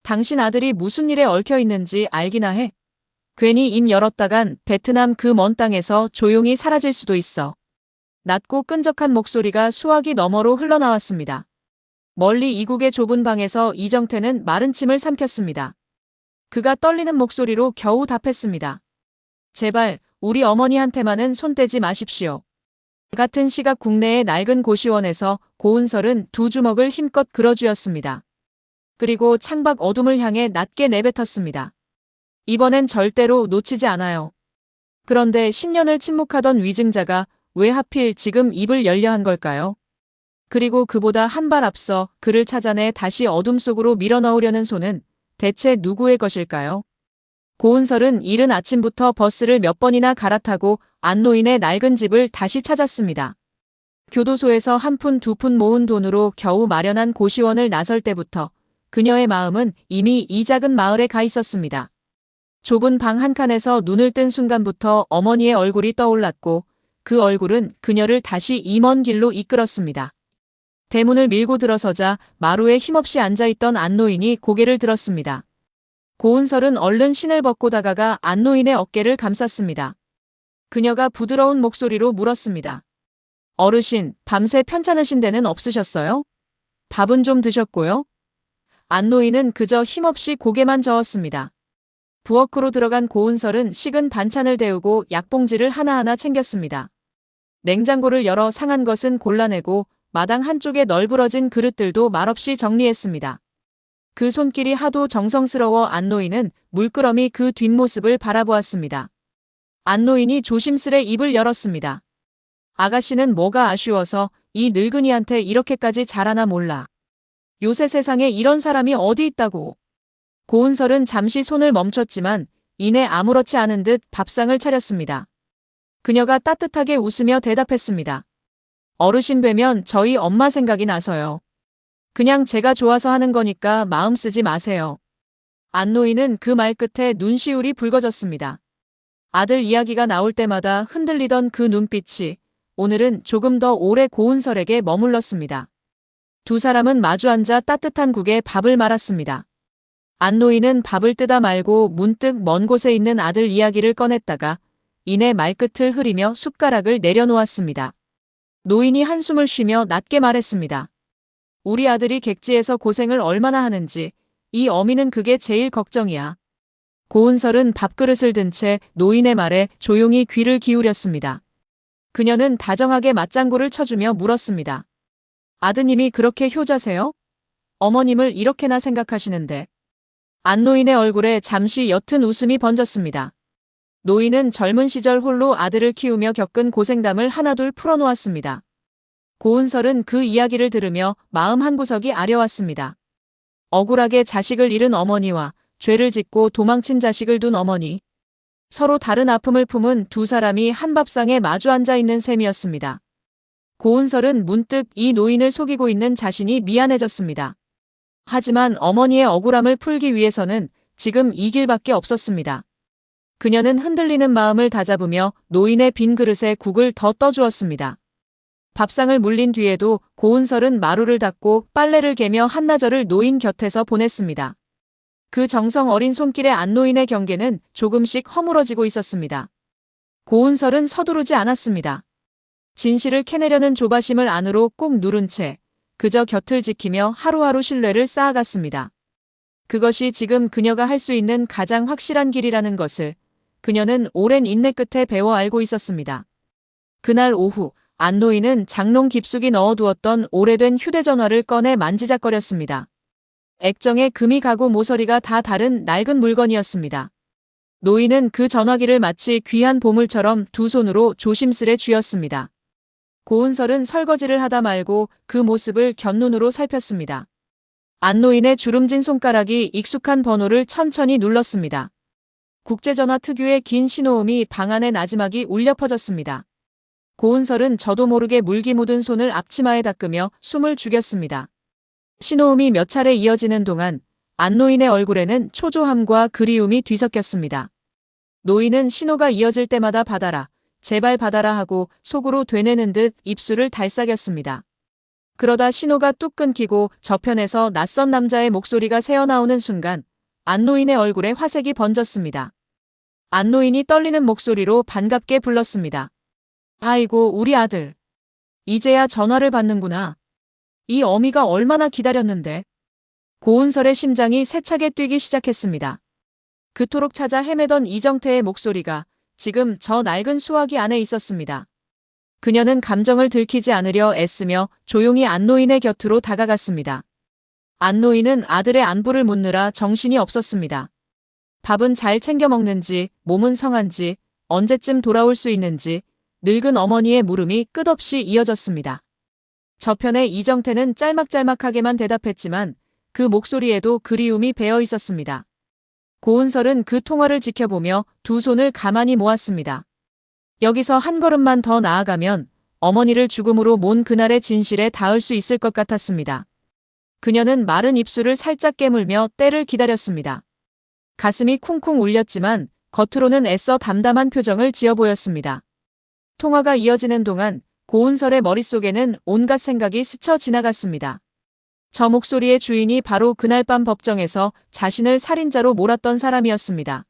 당신 아들이 무슨 일에 얽혀 있는지 알기나 해. 괜히 입 열었다간 베트남 그 먼 땅에서 조용히 사라질 수도 있어. 낮고 끈적한 목소리가 수화기 너머로 흘러나왔습니다. 멀리 이국의 좁은 방에서 이정태는 마른 침을 삼켰습니다. 그가 떨리는 목소리로 겨우 답했습니다. 제발 우리 어머니한테만은 손 떼지 마십시오. 같은 시각 국내의 낡은 고시원에서 고은설은 두 주먹을 힘껏 그어쥐었습니다. 그리고 창밖 어둠을 향해 낮게 내뱉었습니다. 이번엔 절대로 놓치지 않아요. 그런데 10년을 침묵하던 위증자가 왜 하필 지금 입을 열려 한 걸까요? 그리고 그보다 한 발 앞서 그를 찾아내 다시 어둠 속으로 밀어넣으려는 손은 대체 누구의 것일까요? 고은설은 이른 아침부터 버스를 몇 번이나 갈아타고 안노인의 낡은 집을 다시 찾았습니다. 교도소에서 한 푼 두 푼 모은 돈으로 겨우 마련한 고시원을 나설 때부터 그녀의 마음은 이미 이 작은 마을에 가 있었습니다. 좁은 방 한 칸에서 눈을 뜬 순간부터 어머니의 얼굴이 떠올랐고 그 얼굴은 그녀를 다시 이 먼 길로 이끌었습니다. 대문을 밀고 들어서자 마루에 힘없이 앉아있던 안노인이 고개를 들었습니다. 고은설은 얼른 신을 벗고 다가가 안노인의 어깨를 감쌌습니다. 그녀가 부드러운 목소리로 물었습니다. 어르신, 밤새 편찮으신 데는 없으셨어요? 밥은 좀 드셨고요? 안노인은 그저 힘없이 고개만 저었습니다. 부엌으로 들어간 고은설은 식은 반찬을 데우고 약봉지를 하나하나 챙겼습니다. 냉장고를 열어 상한 것은 골라내고 마당 한쪽에 널브러진 그릇들도 말없이 정리했습니다. 그 손길이 하도 정성스러워 안노인은 물끄러미 그 뒷모습을 바라보았습니다. 안노인이 조심스레 입을 열었습니다. 아가씨는 뭐가 아쉬워서 이 늙은이한테 이렇게까지 잘하나 몰라. 요새 세상에 이런 사람이 어디 있다고. 고은설은 잠시 손을 멈췄지만 이내 아무렇지 않은 듯 밥상을 차렸습니다. 그녀가 따뜻하게 웃으며 대답했습니다. 어르신 뵈면 저희 엄마 생각이 나서요. 그냥 제가 좋아서 하는 거니까 마음 쓰지 마세요. 안노인은 그 말 끝에 눈시울이 붉어졌습니다. 아들 이야기가 나올 때마다 흔들리던 그 눈빛이 오늘은 조금 더 오래 고은설에게 머물렀습니다. 두 사람은 마주 앉아 따뜻한 국에 밥을 말았습니다. 안노인은 밥을 뜨다 말고 문득 먼 곳에 있는 아들 이야기를 꺼냈다가 이내 말끝을 흐리며 숟가락을 내려놓았습니다. 노인이 한숨을 쉬며 낮게 말했습니다. 우리 아들이 객지에서 고생을 얼마나 하는지 이 어미는 그게 제일 걱정이야. 고은설은 밥그릇을 든 채 노인의 말에 조용히 귀를 기울였습니다. 그녀는 다정하게 맞장구를 쳐주며 물었습니다. 아드님이 그렇게 효자세요? 어머님을 이렇게나 생각하시는데. 안노인의 얼굴에 잠시 옅은 웃음이 번졌습니다. 노인은 젊은 시절 홀로 아들을 키우며 겪은 고생담을 하나둘 풀어놓았습니다. 고은설은 그 이야기를 들으며 마음 한구석이 아려왔습니다. 억울하게 자식을 잃은 어머니와 죄를 짓고 도망친 자식을 둔 어머니. 서로 다른 아픔을 품은 두 사람이 한 밥상에 마주 앉아 있는 셈이었습니다. 고은설은 문득 이 노인을 속이고 있는 자신이 미안해졌습니다. 하지만 어머니의 억울함을 풀기 위해서는 지금 이 길밖에 없었습니다. 그녀는 흔들리는 마음을 다잡으며 노인의 빈 그릇에 국을 더 떠주었습니다. 밥상을 물린 뒤에도 고은설은 마루를 닦고 빨래를 개며 한나절을 노인 곁에서 보냈습니다. 그 정성 어린 손길의 안노인의 경계는 조금씩 허물어지고 있었습니다. 고은설은 서두르지 않았습니다. 진실을 캐내려는 조바심을 안으로 꾹 누른 채 그저 곁을 지키며 하루하루 신뢰를 쌓아갔습니다. 그것이 지금 그녀가 할 수 있는 가장 확실한 길이라는 것을 그녀는 오랜 인내 끝에 배워 알고 있었습니다. 그날 오후 안노인은 장롱 깊숙이 넣어두었던 오래된 휴대전화를 꺼내 만지작거렸습니다. 액정에 금이 가고 모서리가 다 다른 낡은 물건이었습니다. 노인은 그 전화기를 마치 귀한 보물처럼 두 손으로 조심스레 쥐었습니다. 고은설은 설거지를 하다 말고 그 모습을 곁눈으로 살폈습니다. 안노인의 주름진 손가락이 익숙한 번호를 천천히 눌렀습니다. 국제전화 특유의 긴 신호음이 방 안의 나지막이 울려 퍼졌습니다. 고은설은 저도 모르게 물기 묻은 손을 앞치마에 닦으며 숨을 죽였습니다. 신호음이 몇 차례 이어지는 동안 안노인의 얼굴에는 초조함과 그리움이 뒤섞였습니다. 노인은 신호가 이어질 때마다 받아라, 제발 받아라 하고 속으로 되뇌는 듯 입술을 달싹였습니다. 그러다 신호가 뚝 끊기고 저편에서 낯선 남자의 목소리가 새어나오는 순간 안노인의 얼굴에 화색이 번졌습니다. 안노인이 떨리는 목소리로 반갑게 불렀습니다. 아이고, 우리 아들. 이제야 전화를 받는구나. 이 어미가 얼마나 기다렸는데. 고은설의 심장이 세차게 뛰기 시작했습니다. 그토록 찾아 헤매던 이정태의 목소리가 지금 저 낡은 수화기 안에 있었습니다. 그녀는 감정을 들키지 않으려 애쓰며 조용히 안노인의 곁으로 다가갔습니다. 안노인은 아들의 안부를 묻느라 정신이 없었습니다. 밥은 잘 챙겨 먹는지, 몸은 성한지, 언제쯤 돌아올 수 있는지 늙은 어머니의 물음이 끝없이 이어졌습니다. 저편에 이정태는 짤막짤막하게만 대답했지만 그 목소리에도 그리움이 배어 있었습니다. 고은설은 그 통화를 지켜보며 두 손을 가만히 모았습니다. 여기서 한 걸음만 더 나아가면 어머니를 죽음으로 몬 그날의 진실에 닿을 수 있을 것 같았습니다. 그녀는 마른 입술을 살짝 깨물며 때를 기다렸습니다. 가슴이 쿵쿵 울렸지만 겉으로는 애써 담담한 표정을 지어 보였습니다. 통화가 이어지는 동안 고은설의 머릿속에는 온갖 생각이 스쳐 지나갔습니다. 저 목소리의 주인이 바로 그날 밤 법정에서 자신을 살인자로 몰았던 사람이었습니다.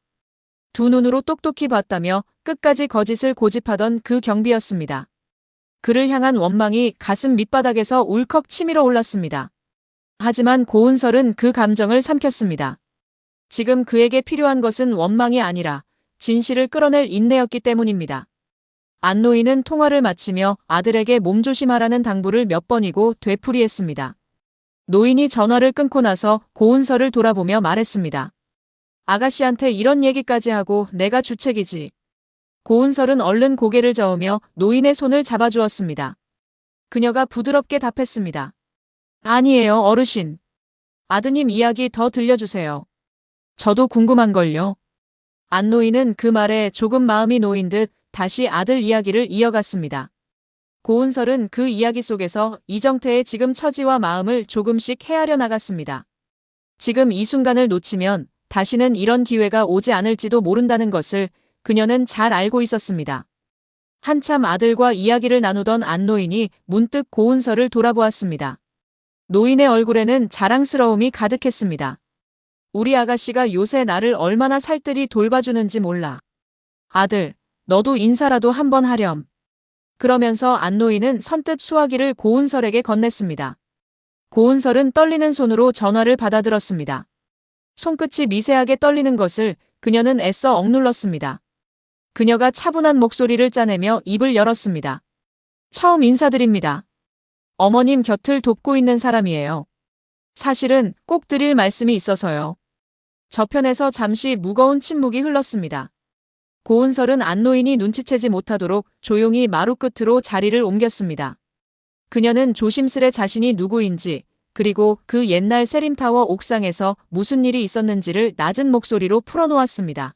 두 눈으로 똑똑히 봤다며 끝까지 거짓을 고집하던 그 경비였습니다. 그를 향한 원망이 가슴 밑바닥에서 울컥 치밀어 올랐습니다. 하지만 고은설은 그 감정을 삼켰습니다. 지금 그에게 필요한 것은 원망이 아니라 진실을 끌어낼 인내였기 때문입니다. 안노인은 통화를 마치며 아들에게 몸조심하라는 당부를 몇 번이고 되풀이했습니다. 노인이 전화를 끊고 나서 고은설을 돌아보며 말했습니다. 아가씨한테 이런 얘기까지 하고 내가 주책이지. 고은설은 얼른 고개를 저으며 노인의 손을 잡아주었습니다. 그녀가 부드럽게 답했습니다. 아니에요, 어르신. 아드님 이야기 더 들려주세요. 저도 궁금한걸요. 안노인은 그 말에 조금 마음이 놓인 듯 다시 아들 이야기를 이어갔습니다. 고은설은 그 이야기 속에서 이정태의 지금 처지와 마음을 조금씩 헤아려 나갔습니다. 지금 이 순간을 놓치면 다시는 이런 기회가 오지 않을지도 모른다는 것을 그녀는 잘 알고 있었습니다. 한참 아들과 이야기를 나누던 안노인이 문득 고은설을 돌아보았습니다. 노인의 얼굴에는 자랑스러움이 가득했습니다. 우리 아가씨가 요새 나를 얼마나 살뜰히 돌봐주는지 몰라. 아들, 너도 인사라도 한번 하렴. 그러면서 안노인은 선뜻 수화기를 고은설에게 건넸습니다. 고은설은 떨리는 손으로 전화를 받아들었습니다. 손끝이 미세하게 떨리는 것을 그녀는 애써 억눌렀습니다. 그녀가 차분한 목소리를 짜내며 입을 열었습니다. 처음 인사드립니다. 어머님 곁을 돕고 있는 사람이에요. 사실은 꼭 드릴 말씀이 있어서요. 저편에서 잠시 무거운 침묵이 흘렀습니다. 고은설은 안노인이 눈치채지 못하도록 조용히 마루 끝으로 자리를 옮겼습니다. 그녀는 조심스레 자신이 누구인지 그리고 그 옛날 세림타워 옥상에서 무슨 일이 있었는지를 낮은 목소리로 풀어놓았습니다.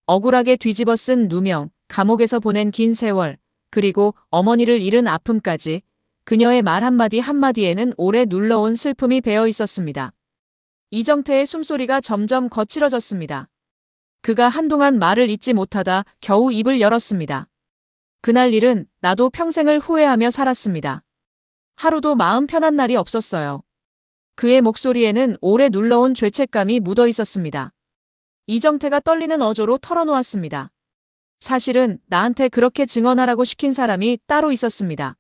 억울하게 뒤집어 쓴 누명, 감옥에서 보낸 긴 세월, 그리고 어머니를 잃은 아픔까지 그녀의 말 한마디 한마디에는 오래 눌러온 슬픔이 배어 있었습니다. 이정태의 숨소리가 점점 거칠어졌습니다. 그가 한동안 말을 잇지 못하다 겨우 입을 열었습니다. 그날 일은 나도 평생을 후회하며 살았습니다. 하루도 마음 편한 날이 없었어요. 그의 목소리에는 오래 눌러온 죄책감이 묻어 있었습니다. 이정태가 떨리는 어조로 털어놓았습니다. 사실은 나한테 그렇게 증언하라고 시킨 사람이 따로 있었습니다.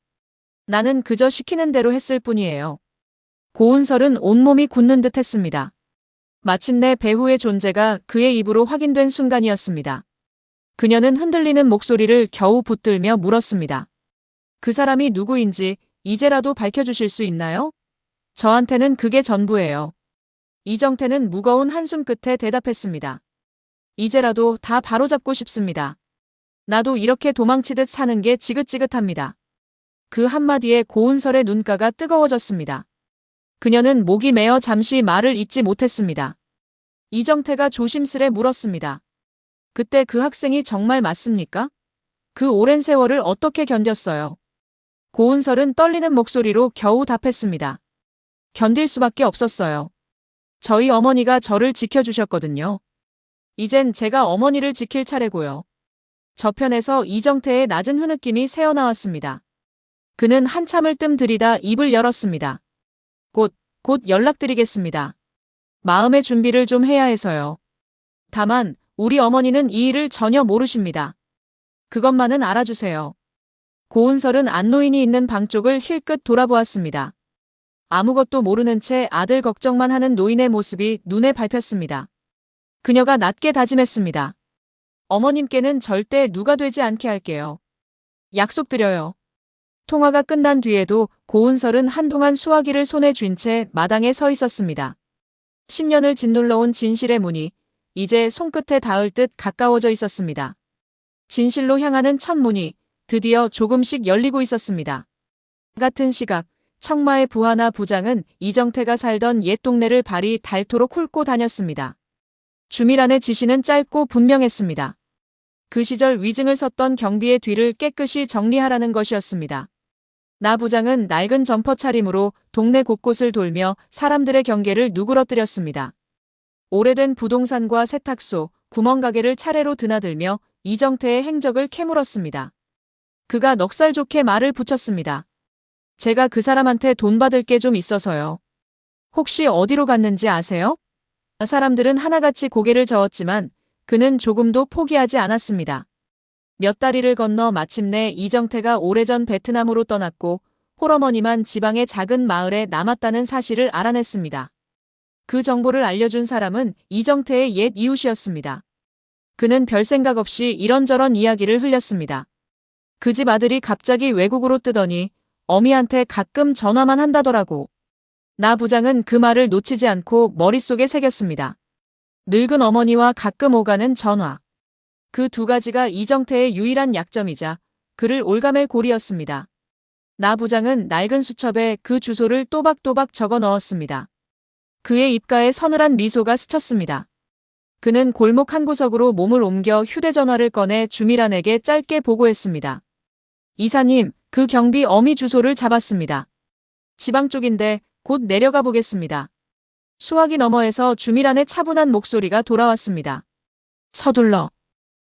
나는 그저 시키는 대로 했을 뿐이에요. 고은설은 온몸이 굳는 듯 했습니다. 마침내 배후의 존재가 그의 입으로 확인된 순간이었습니다. 그녀는 흔들리는 목소리를 겨우 붙들며 물었습니다. 그 사람이 누구인지 이제라도 밝혀주실 수 있나요? 저한테는 그게 전부예요. 이정태는 무거운 한숨 끝에 대답했습니다. 이제라도 다 바로잡고 싶습니다. 나도 이렇게 도망치듯 사는 게 지긋지긋합니다. 그 한마디에 고은설의 눈가가 뜨거워졌습니다. 그녀는 목이 메어 잠시 말을 잇지 못했습니다. 이정태가 조심스레 물었습니다. 그때 그 학생이 정말 맞습니까? 그 오랜 세월을 어떻게 견뎠어요? 고은설은 떨리는 목소리로 겨우 답했습니다. 견딜 수밖에 없었어요. 저희 어머니가 저를 지켜주셨거든요. 이젠 제가 어머니를 지킬 차례고요. 저편에서 이정태의 낮은 흐느낌이 새어나왔습니다. 그는 한참을 뜸들이다 입을 열었습니다. 곧 연락드리겠습니다. 마음의 준비를 좀 해야 해서요. 다만 우리 어머니는 이 일을 전혀 모르십니다. 그것만은 알아주세요. 고은설은 안노인이 있는 방 쪽을 힐끗 돌아보았습니다. 아무것도 모르는 채 아들 걱정만 하는 노인의 모습이 눈에 밟혔습니다. 그녀가 낮게 다짐했습니다. 어머님께는 절대 누가 되지 않게 할게요. 약속드려요. 통화가 끝난 뒤에도 고은설은 한동안 수화기를 손에 쥔 채 마당에 서 있었습니다. 10년을 짓눌러온 진실의 문이 이제 손끝에 닿을 듯 가까워져 있었습니다. 진실로 향하는 첫 문이 드디어 조금씩 열리고 있었습니다. 같은 시각 청마의 부하나 부장은 이정태가 살던 옛 동네를 발이 닳도록 훑고 다녔습니다. 주밀안의 지시는 짧고 분명했습니다. 그 시절 위증을 섰던 경비의 뒤를 깨끗이 정리하라는 것이었습니다. 나 부장은 낡은 점퍼 차림으로 동네 곳곳을 돌며 사람들의 경계를 누그러뜨렸습니다. 오래된 부동산과 세탁소, 구멍가게를 차례로 드나들며 이정태의 행적을 캐물었습니다. 그가 넉살 좋게 말을 붙였습니다. 제가 그 사람한테 돈 받을 게 좀 있어서요. 혹시 어디로 갔는지 아세요? 사람들은 하나같이 고개를 저었지만 그는 조금도 포기하지 않았습니다. 몇 다리를 건너 마침내 이정태가 오래전 베트남으로 떠났고 홀어머니만 지방의 작은 마을에 남았다는 사실을 알아냈습니다. 그 정보를 알려준 사람은 이정태의 옛 이웃이었습니다. 그는 별 생각 없이 이런저런 이야기를 흘렸습니다. 그 집 아들이 갑자기 외국으로 뜨더니 어미한테 가끔 전화만 한다더라고. 나 부장은 그 말을 놓치지 않고 머릿속에 새겼습니다. 늙은 어머니와 가끔 오가는 전화. 그 두 가지가 이정태의 유일한 약점이자 그를 올가맬 고리였습니다. 나 부장은 낡은 수첩에 그 주소를 또박또박 적어 넣었습니다. 그의 입가에 서늘한 미소가 스쳤습니다. 그는 골목 한 구석으로 몸을 옮겨 휴대전화를 꺼내 주밀안에게 짧게 보고했습니다. 이사님, 그 경비 어미 주소를 잡았습니다. 지방 쪽인데 곧 내려가 보겠습니다. 수화기 너머에서 주밀안의 차분한 목소리가 돌아왔습니다. 서둘러.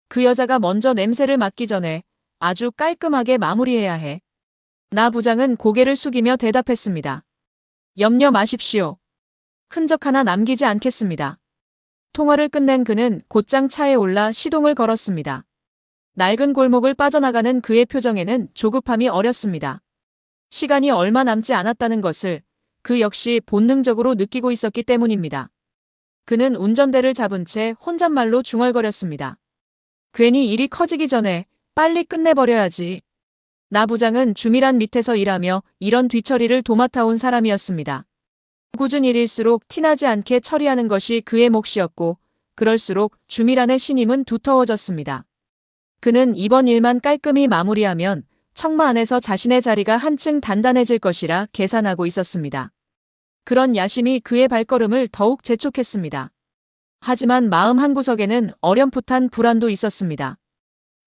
그 여자가 먼저 냄새를 맡기 전에 아주 깔끔하게 마무리해야 해. 나 부장은 고개를 숙이며 대답했습니다. 염려 마십시오. 흔적 하나 남기지 않겠습니다. 통화를 끝낸 그는 곧장 차에 올라 시동을 걸었습니다. 낡은 골목을 빠져나가는 그의 표정에는 조급함이 어렸습니다. 시간이 얼마 남지 않았다는 것을 그 역시 본능적으로 느끼고 있었기 때문입니다. 그는 운전대를 잡은 채 혼잣말로 중얼거렸습니다. 괜히 일이 커지기 전에 빨리 끝내버려야지. 나 부장은 주밀안 밑에서 일하며 이런 뒤처리를 도맡아온 사람이었습니다. 꾸준 일일수록 티나지 않게 처리하는 것이 그의 몫이었고 그럴수록 주밀안의 신임은 두터워졌습니다. 그는 이번 일만 깔끔히 마무리하면 청마 안에서 자신의 자리가 한층 단단해질 것이라 계산하고 있었습니다. 그런 야심이 그의 발걸음을 더욱 재촉했습니다. 하지만 마음 한구석에는 어렴풋한 불안도 있었습니다.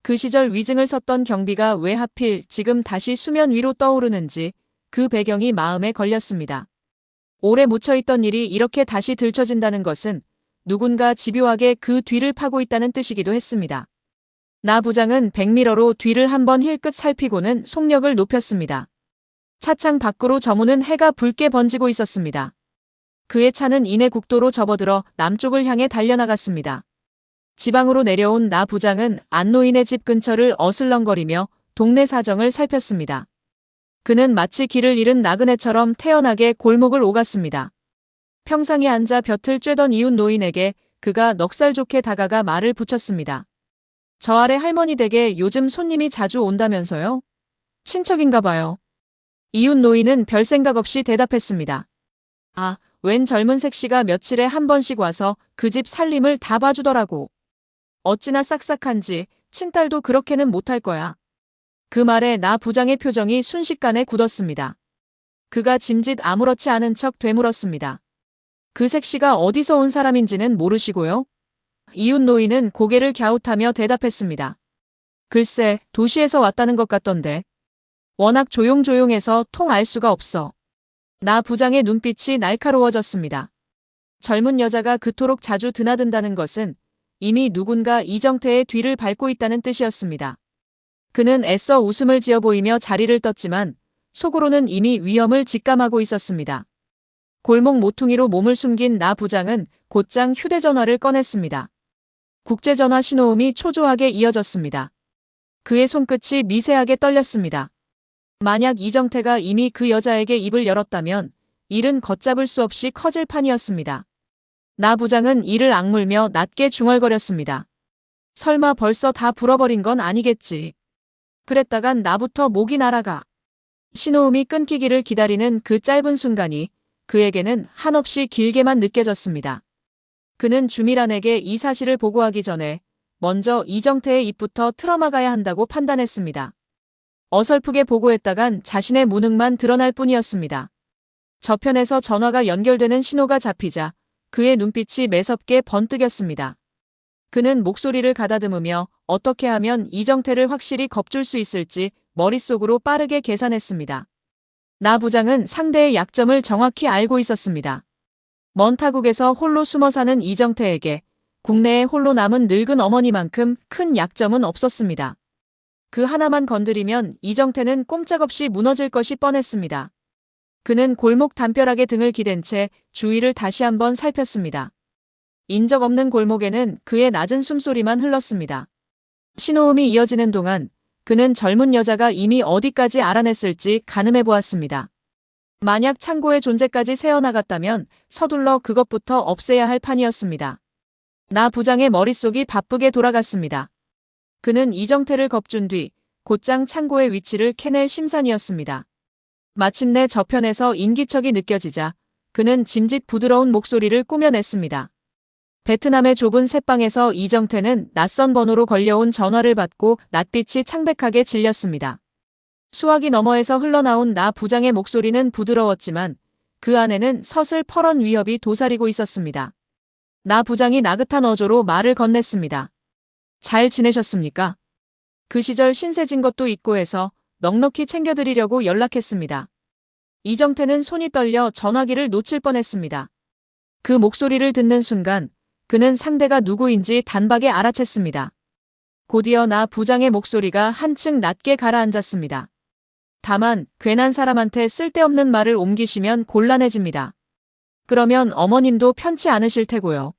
그 시절 위증을 섰던 경비가 왜 하필 지금 다시 수면 위로 떠오르는지 그 배경이 마음에 걸렸습니다. 오래 묻혀있던 일이 이렇게 다시 들춰진다는 것은 누군가 집요하게 그 뒤를 파고 있다는 뜻이기도 했습니다. 나 부장은 백미러로 뒤를 한번 힐끗 살피고는 속력을 높였습니다. 차창 밖으로 저무는 해가 붉게 번지고 있었습니다. 그의 차는 이내 국도로 접어들어 남쪽을 향해 달려나갔습니다. 지방으로 내려온 나 부장은 안노인의 집 근처를 어슬렁거리며 동네 사정을 살폈습니다. 그는 마치 길을 잃은 나그네처럼 태연하게 골목을 오갔습니다. 평상에 앉아 볕을 쬐던 이웃 노인에게 그가 넉살 좋게 다가가 말을 붙였습니다. 저 아래 할머니 댁에 요즘 손님이 자주 온다면서요? 친척인가 봐요. 이웃 노인은 별 생각 없이 대답했습니다. 아, 웬 젊은 색시가 며칠에 한 번씩 와서 그 집 살림을 다 봐주더라고. 어찌나 싹싹한지 친딸도 그렇게는 못할 거야. 그 말에 나 부장의 표정이 순식간에 굳었습니다. 그가 짐짓 아무렇지 않은 척 되물었습니다. 그 색시가 어디서 온 사람인지는 모르시고요? 이웃 노인은 고개를 갸웃하며 대답했습니다. 글쎄, 도시에서 왔다는 것 같던데. 워낙 조용조용해서 통 알 수가 없어. 나 부장의 눈빛이 날카로워졌습니다. 젊은 여자가 그토록 자주 드나든다는 것은 이미 누군가 이정태의 뒤를 밟고 있다는 뜻이었습니다. 그는 애써 웃음을 지어 보이며 자리를 떴지만 속으로는 이미 위험을 직감하고 있었습니다. 골목 모퉁이로 몸을 숨긴 나 부장은 곧장 휴대전화를 꺼냈습니다. 국제전화 신호음이 초조하게 이어졌습니다. 그의 손끝이 미세하게 떨렸습니다. 만약 이정태가 이미 그 여자에게 입을 열었다면 일은 걷잡을 수 없이 커질 판이었습니다. 나 부장은 이를 악물며 낮게 중얼거렸습니다. 설마 벌써 다 불어버린 건 아니겠지. 그랬다간 나부터 목이 날아가. 신호음이 끊기기를 기다리는 그 짧은 순간이 그에게는 한없이 길게만 느껴졌습니다. 그는 주미란에게 이 사실을 보고하기 전에 먼저 이정태의 입부터 틀어막아야 한다고 판단했습니다. 어설프게 보고했다간 자신의 무능만 드러날 뿐이었습니다. 저편에서 전화가 연결되는 신호가 잡히자 그의 눈빛이 매섭게 번뜩였습니다. 그는 목소리를 가다듬으며 어떻게 하면 이정태를 확실히 겁줄 수 있을지 머릿속으로 빠르게 계산했습니다. 나 부장은 상대의 약점을 정확히 알고 있었습니다. 먼 타국에서 홀로 숨어 사는 이정태에게 국내에 홀로 남은 늙은 어머니만큼 큰 약점은 없었습니다. 그 하나만 건드리면 이정태는 꼼짝없이 무너질 것이 뻔했습니다. 그는 골목 담벼락에 등을 기댄 채 주위를 다시 한번 살폈습니다. 인적 없는 골목에는 그의 낮은 숨소리만 흘렀습니다. 신호음이 이어지는 동안 그는 젊은 여자가 이미 어디까지 알아냈을지 가늠해 보았습니다. 만약 창고의 존재까지 새어나갔다면 서둘러 그것부터 없애야 할 판이었습니다. 나 부장의 머릿속이 바쁘게 돌아갔습니다. 그는 이정태를 겁준 뒤 곧장 창고의 위치를 캐낼 심산이었습니다. 마침내 저편에서 인기척이 느껴지자 그는 짐짓 부드러운 목소리를 꾸며냈습니다. 베트남의 좁은 새방에서 이정태는 낯선 번호로 걸려온 전화를 받고 낯빛이 창백하게 질렸습니다. 수화기 너머에서 흘러나온 나 부장의 목소리는 부드러웠지만 그 안에는 서슬퍼런 위협이 도사리고 있었습니다. 나 부장이 나긋한 어조로 말을 건넸습니다. 잘 지내셨습니까? 그 시절 신세진 것도 있고 해서 넉넉히 챙겨드리려고 연락했습니다. 이정태는 손이 떨려 전화기를 놓칠 뻔했습니다. 그 목소리를 듣는 순간 그는 상대가 누구인지 단박에 알아챘습니다. 곧이어 나 부장의 목소리가 한층 낮게 가라앉았습니다. 다만 괜한 사람한테 쓸데없는 말을 옮기시면 곤란해집니다. 그러면 어머님도 편치 않으실 테고요.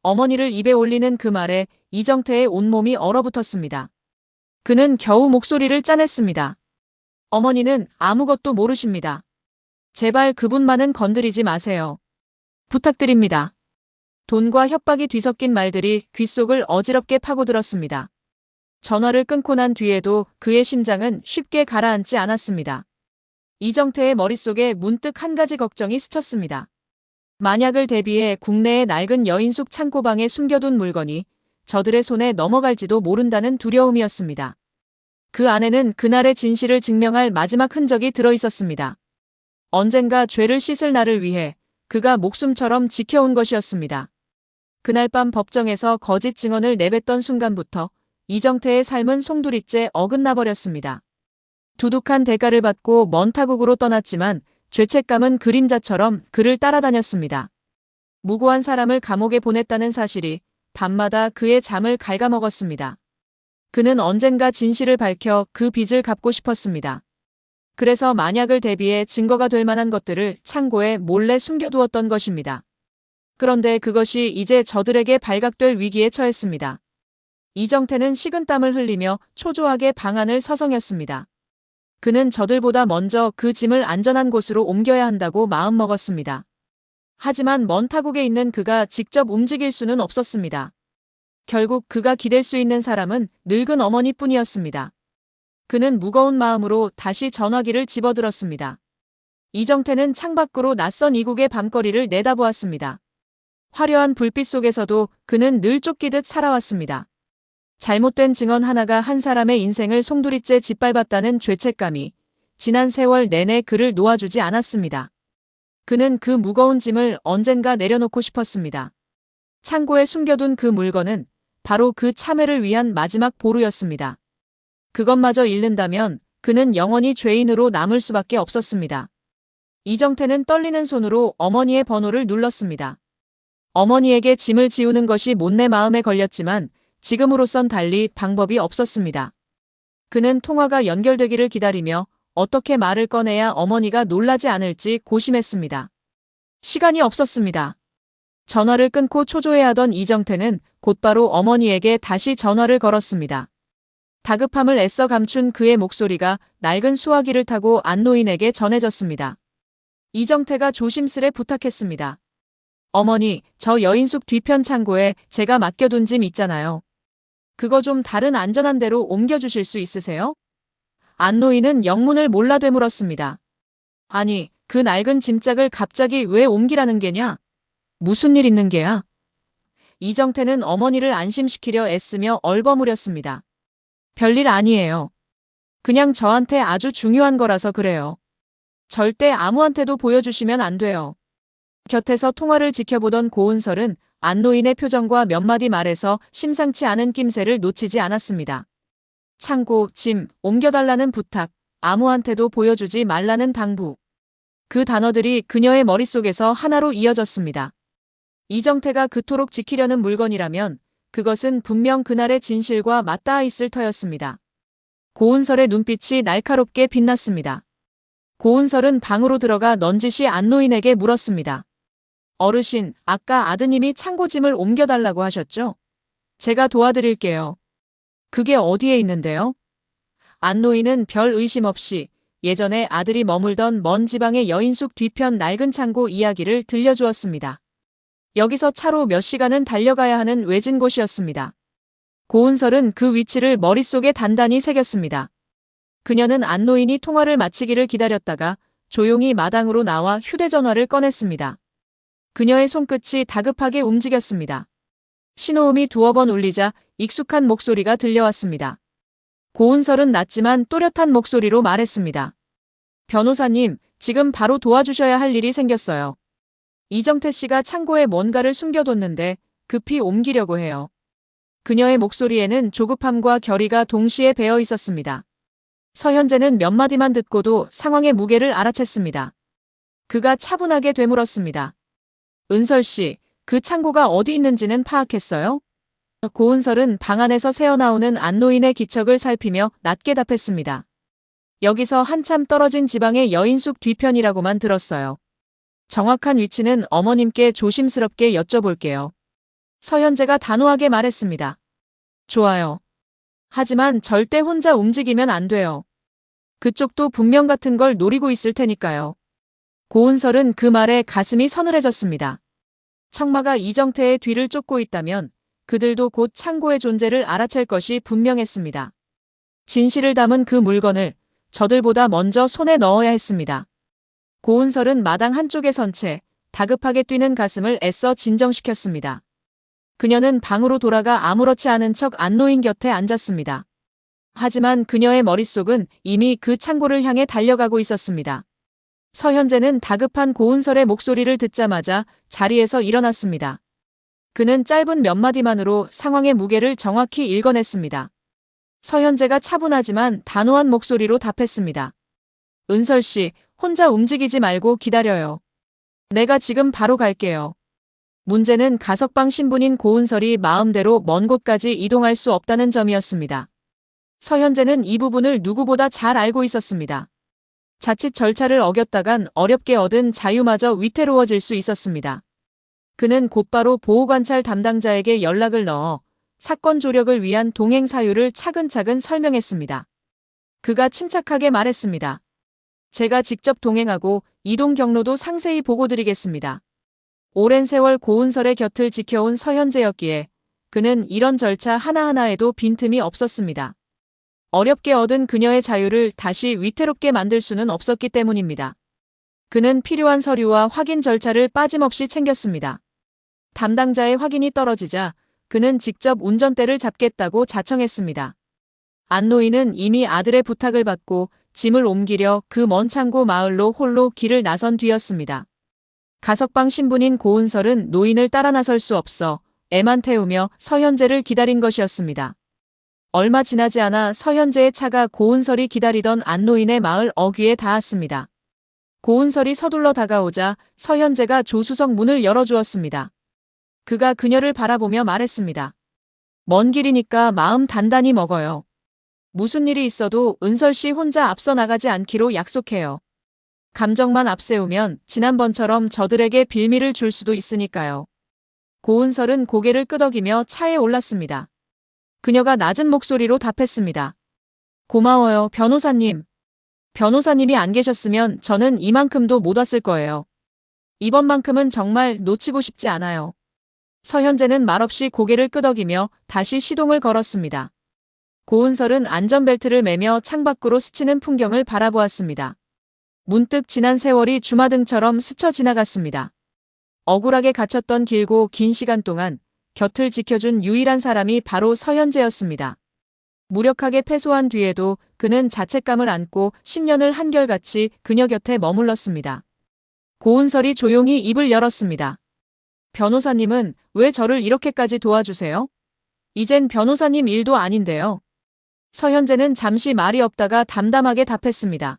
어머니를 입에 올리는 그 말에 이정태의 온몸이 얼어붙었습니다. 그는 겨우 목소리를 짜냈습니다. 어머니는 아무것도 모르십니다. 제발 그분만은 건드리지 마세요. 부탁드립니다. 돈과 협박이 뒤섞인 말들이 귓속을 어지럽게 파고들었습니다. 전화를 끊고 난 뒤에도 그의 심장은 쉽게 가라앉지 않았습니다. 이정태의 머릿속에 문득 한 가지 걱정이 스쳤습니다. 만약을 대비해 국내의 낡은 여인숙 창고방에 숨겨둔 물건이 저들의 손에 넘어갈지도 모른다는 두려움이었습니다. 그 안에는 그날의 진실을 증명할 마지막 흔적이 들어있었습니다. 언젠가 죄를 씻을 날을 위해 그가 목숨처럼 지켜온 것이었습니다. 그날 밤 법정에서 거짓 증언을 내뱉던 순간부터 이정태의 삶은 송두리째 어긋나버렸습니다. 두둑한 대가를 받고 먼 타국으로 떠났지만 죄책감은 그림자처럼 그를 따라다녔습니다. 무고한 사람을 감옥에 보냈다는 사실이 밤마다 그의 잠을 갉아먹었습니다. 그는 언젠가 진실을 밝혀 그 빚을 갚고 싶었습니다. 그래서 만약을 대비해 증거가 될 만한 것들을 창고에 몰래 숨겨두었던 것입니다. 그런데 그것이 이제 저들에게 발각될 위기에 처했습니다. 이정태는 식은땀을 흘리며 초조하게 방안을 서성였습니다. 그는 저들보다 먼저 그 짐을 안전한 곳으로 옮겨야 한다고 마음먹었습니다. 하지만 먼 타국에 있는 그가 직접 움직일 수는 없었습니다. 결국 그가 기댈 수 있는 사람은 늙은 어머니뿐이었습니다. 그는 무거운 마음으로 다시 전화기를 집어들었습니다. 이정태는 창밖으로 낯선 이국의 밤거리를 내다보았습니다. 화려한 불빛 속에서도 그는 늘 쫓기듯 살아왔습니다. 잘못된 증언 하나가 한 사람의 인생을 송두리째 짓밟았다는 죄책감이 지난 세월 내내 그를 놓아주지 않았습니다. 그는 그 무거운 짐을 언젠가 내려놓고 싶었습니다. 창고에 숨겨둔 그 물건은 바로 그 참회를 위한 마지막 보루였습니다. 그것마저 잃는다면 그는 영원히 죄인으로 남을 수밖에 없었습니다. 이정태는 떨리는 손으로 어머니의 번호를 눌렀습니다. 어머니에게 짐을 지우는 것이 못내 마음에 걸렸지만 지금으로선 달리 방법이 없었습니다. 그는 통화가 연결되기를 기다리며 어떻게 말을 꺼내야 어머니가 놀라지 않을지 고심했습니다. 시간이 없었습니다. 전화를 끊고 초조해하던 이정태는 곧바로 어머니에게 다시 전화를 걸었습니다. 다급함을 애써 감춘 그의 목소리가 낡은 수화기를 타고 안노인에게 전해졌습니다. 이정태가 조심스레 부탁했습니다. 어머니, 저 여인숙 뒤편 창고에 제가 맡겨둔 짐 있잖아요. 그거 좀 다른 안전한 데로 옮겨주실 수 있으세요? 안노인은 영문을 몰라 되물었습니다. 아니, 그 낡은 짐짝을 갑자기 왜 옮기라는 게냐? 무슨 일 있는 게야? 이정태는 어머니를 안심시키려 애쓰며 얼버무렸습니다. 별일 아니에요. 그냥 저한테 아주 중요한 거라서 그래요. 절대 아무한테도 보여주시면 안 돼요. 곁에서 통화를 지켜보던 고은설은 안노인의 표정과 몇 마디 말에서 심상치 않은 낌새를 놓치지 않았습니다. 창고, 짐, 옮겨달라는 부탁, 아무한테도 보여주지 말라는 당부. 그 단어들이 그녀의 머릿속에서 하나로 이어졌습니다. 이정태가 그토록 지키려는 물건이라면 그것은 분명 그날의 진실과 맞닿아 있을 터였습니다. 고은설의 눈빛이 날카롭게 빛났습니다. 고은설은 방으로 들어가 넌지시 안노인에게 물었습니다. 어르신, 아까 아드님이 창고짐을 옮겨달라고 하셨죠? 제가 도와드릴게요. 그게 어디에 있는데요? 안노인은 별 의심 없이 예전에 아들이 머물던 먼 지방의 여인숙 뒤편 낡은 창고 이야기를 들려주었습니다. 여기서 차로 몇 시간은 달려가야 하는 외진 곳이었습니다. 고은설은 그 위치를 머릿속에 단단히 새겼습니다. 그녀는 안노인이 통화를 마치기를 기다렸다가 조용히 마당으로 나와 휴대전화를 꺼냈습니다. 그녀의 손끝이 다급하게 움직였습니다. 신호음이 두어 번 울리자 익숙한 목소리가 들려왔습니다. 고은설은 낮지만 또렷한 목소리로 말했습니다. 변호사님, 지금 바로 도와주셔야 할 일이 생겼어요. 이정태 씨가 창고에 뭔가를 숨겨뒀는데 급히 옮기려고 해요. 그녀의 목소리에는 조급함과 결의가 동시에 배어 있었습니다. 서현재는 몇 마디만 듣고도 상황의 무게를 알아챘습니다. 그가 차분하게 되물었습니다. 은설 씨, 그 창고가 어디 있는지는 파악했어요? 고은설은 방 안에서 새어나오는 안노인의 기척을 살피며 낮게 답했습니다. 여기서 한참 떨어진 지방의 여인숙 뒤편이라고만 들었어요. 정확한 위치는 어머님께 조심스럽게 여쭤볼게요. 서현재가 단호하게 말했습니다. 좋아요. 하지만 절대 혼자 움직이면 안 돼요. 그쪽도 분명 같은 걸 노리고 있을 테니까요. 고은설은 그 말에 가슴이 서늘해졌습니다. 청마가 이정태의 뒤를 쫓고 있다면 그들도 곧 창고의 존재를 알아챌 것이 분명했습니다. 진실을 담은 그 물건을 저들보다 먼저 손에 넣어야 했습니다. 고은설은 마당 한쪽에 선 채 다급하게 뛰는 가슴을 애써 진정시켰습니다. 그녀는 방으로 돌아가 아무렇지 않은 척 안노인 곁에 앉았습니다. 하지만 그녀의 머릿속은 이미 그 창고를 향해 달려가고 있었습니다. 서현재는 다급한 고은설의 목소리를 듣자마자 자리에서 일어났습니다. 그는 짧은 몇 마디만으로 상황의 무게를 정확히 읽어냈습니다. 서현재가 차분하지만 단호한 목소리로 답했습니다. 은설 씨, 혼자 움직이지 말고 기다려요. 내가 지금 바로 갈게요. 문제는 가석방 신분인 고은설이 마음대로 먼 곳까지 이동할 수 없다는 점이었습니다. 서현재는 이 부분을 누구보다 잘 알고 있었습니다. 자칫 절차를 어겼다간 어렵게 얻은 자유마저 위태로워질 수 있었습니다. 그는 곧바로 보호관찰 담당자에게 연락을 넣어 사건 조력을 위한 동행 사유를 차근차근 설명했습니다. 그가 침착하게 말했습니다. 제가 직접 동행하고 이동 경로도 상세히 보고드리겠습니다. 오랜 세월 고은설의 곁을 지켜온 서현재였기에 그는 이런 절차 하나하나에도 빈틈이 없었습니다. 어렵게 얻은 그녀의 자유를 다시 위태롭게 만들 수는 없었기 때문입니다. 그는 필요한 서류와 확인 절차를 빠짐없이 챙겼습니다. 담당자의 확인이 떨어지자 그는 직접 운전대를 잡겠다고 자청했습니다. 안노인은 이미 아들의 부탁을 받고 짐을 옮기려 그 먼 창고 마을로 홀로 길을 나선 뒤였습니다. 가석방 신분인 고은설은 노인을 따라 나설 수 없어 애만 태우며 서현재를 기다린 것이었습니다. 얼마 지나지 않아 서현재의 차가 고은설이 기다리던 안노인의 마을 어귀에 닿았습니다. 고은설이 서둘러 다가오자 서현재가 조수석 문을 열어주었습니다. 그가 그녀를 바라보며 말했습니다. 먼 길이니까 마음 단단히 먹어요. 무슨 일이 있어도 은설 씨 혼자 앞서 나가지 않기로 약속해요. 감정만 앞세우면 지난번처럼 저들에게 빌미를 줄 수도 있으니까요. 고은설은 고개를 끄덕이며 차에 올랐습니다. 그녀가 낮은 목소리로 답했습니다. 고마워요, 변호사님. 변호사님이 안 계셨으면 저는 이만큼도 못 왔을 거예요. 이번만큼은 정말 놓치고 싶지 않아요. 서현재는 말없이 고개를 끄덕이며 다시 시동을 걸었습니다. 고은설은 안전벨트를 매며 창밖으로 스치는 풍경을 바라보았습니다. 문득 지난 세월이 주마등처럼 스쳐 지나갔습니다. 억울하게 갇혔던 길고 긴 시간 동안 곁을 지켜준 유일한 사람이 바로 서현재였습니다. 무력하게 패소한 뒤에도 그는 자책감을 안고 10년을 한결같이 그녀 곁에 머물렀습니다. 고은설이 조용히 입을 열었습니다. 변호사님은 왜 저를 이렇게까지 도와주세요? 이젠 변호사님 일도 아닌데요. 서현재는 잠시 말이 없다가 담담하게 답했습니다.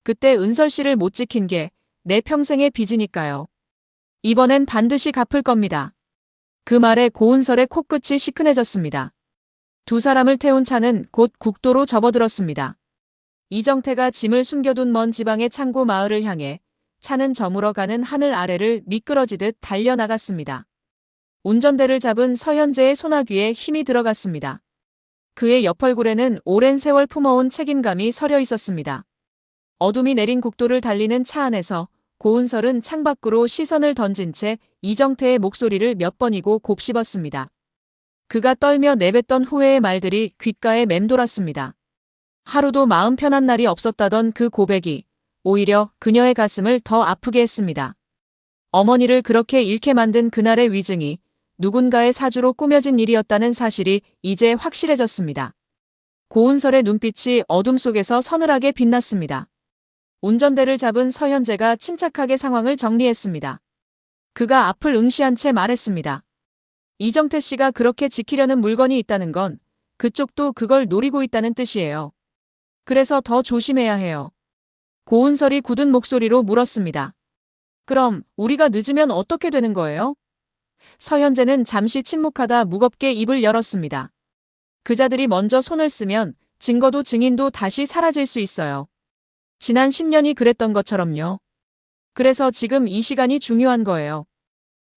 그때 은설 씨를 못 지킨 게 내 평생의 빚이니까요. 이번엔 반드시 갚을 겁니다. 그 말에 고은설의 코끝이 시큰해졌습니다. 두 사람을 태운 차는 곧 국도로 접어들었습니다. 이정태가 짐을 숨겨둔 먼 지방의 창고 마을을 향해 차는 저물어가는 하늘 아래를 미끄러지듯 달려나갔습니다. 운전대를 잡은 서현재의 소나귀에 힘이 들어갔습니다. 그의 옆얼굴에는 오랜 세월 품어온 책임감이 서려 있었습니다. 어둠이 내린 국도를 달리는 차 안에서 고은설은 창밖으로 시선을 던진 채 이정태의 목소리를 몇 번이고 곱씹었습니다. 그가 떨며 내뱉던 후회의 말들이 귓가에 맴돌았습니다. 하루도 마음 편한 날이 없었다던 그 고백이 오히려 그녀의 가슴을 더 아프게 했습니다. 어머니를 그렇게 잃게 만든 그날의 위증이 누군가의 사주로 꾸며진 일이었다는 사실이 이제 확실해졌습니다. 고은설의 눈빛이 어둠 속에서 서늘하게 빛났습니다. 운전대를 잡은 서현재가 침착하게 상황을 정리했습니다. 그가 앞을 응시한 채 말했습니다. 이정태 씨가 그렇게 지키려는 물건이 있다는 건 그쪽도 그걸 노리고 있다는 뜻이에요. 그래서 더 조심해야 해요. 고은설이 굳은 목소리로 물었습니다. 그럼 우리가 늦으면 어떻게 되는 거예요? 서현재는 잠시 침묵하다 무겁게 입을 열었습니다. 그자들이 먼저 손을 쓰면 증거도 증인도 다시 사라질 수 있어요. 지난 10년이 그랬던 것처럼요. 그래서 지금 이 시간이 중요한 거예요.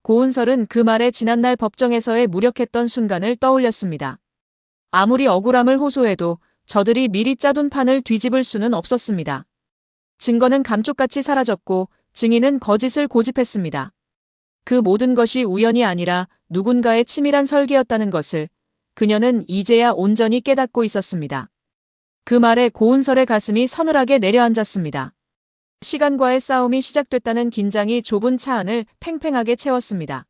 고은설은 그 말에 지난날 법정에서의 무력했던 순간을 떠올렸습니다. 아무리 억울함을 호소해도 저들이 미리 짜둔 판을 뒤집을 수는 없었습니다. 증거는 감쪽같이 사라졌고 증인은 거짓을 고집했습니다. 그 모든 것이 우연이 아니라 누군가의 치밀한 설계였다는 것을 그녀는 이제야 온전히 깨닫고 있었습니다. 그 말에 고은설의 가슴이 서늘하게 내려앉았습니다. 시간과의 싸움이 시작됐다는 긴장이 좁은 차 안을 팽팽하게 채웠습니다.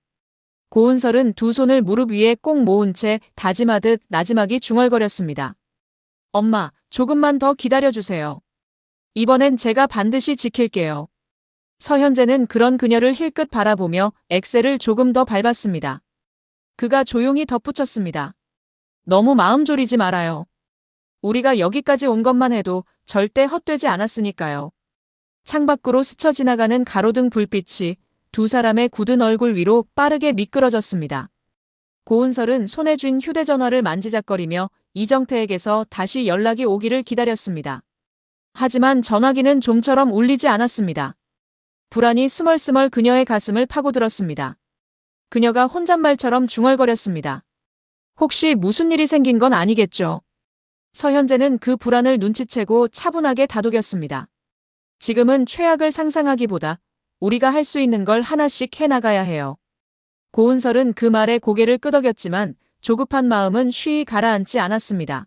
고은설은 두 손을 무릎 위에 꼭 모은 채 다짐하듯 나지막이 중얼거렸습니다. 엄마, 조금만 더 기다려주세요. 이번엔 제가 반드시 지킬게요. 서현재는 그런 그녀를 힐끗 바라보며 엑셀을 조금 더 밟았습니다. 그가 조용히 덧붙였습니다. 너무 마음 졸이지 말아요. 우리가 여기까지 온 것만 해도 절대 헛되지 않았으니까요. 창밖으로 스쳐 지나가는 가로등 불빛이 두 사람의 굳은 얼굴 위로 빠르게 미끄러졌습니다. 고은설은 손에 쥔 휴대전화를 만지작거리며 이정태에게서 다시 연락이 오기를 기다렸습니다. 하지만 전화기는 좀처럼 울리지 않았습니다. 불안이 스멀스멀 그녀의 가슴을 파고들었습니다. 그녀가 혼잣말처럼 중얼거렸습니다. 혹시 무슨 일이 생긴 건 아니겠죠? 서현재는 그 불안을 눈치채고 차분하게 다독였습니다. 지금은 최악을 상상하기보다 우리가 할 수 있는 걸 하나씩 해나가야 해요. 고은설은 그 말에 고개를 끄덕였지만 조급한 마음은 쉬이 가라앉지 않았습니다.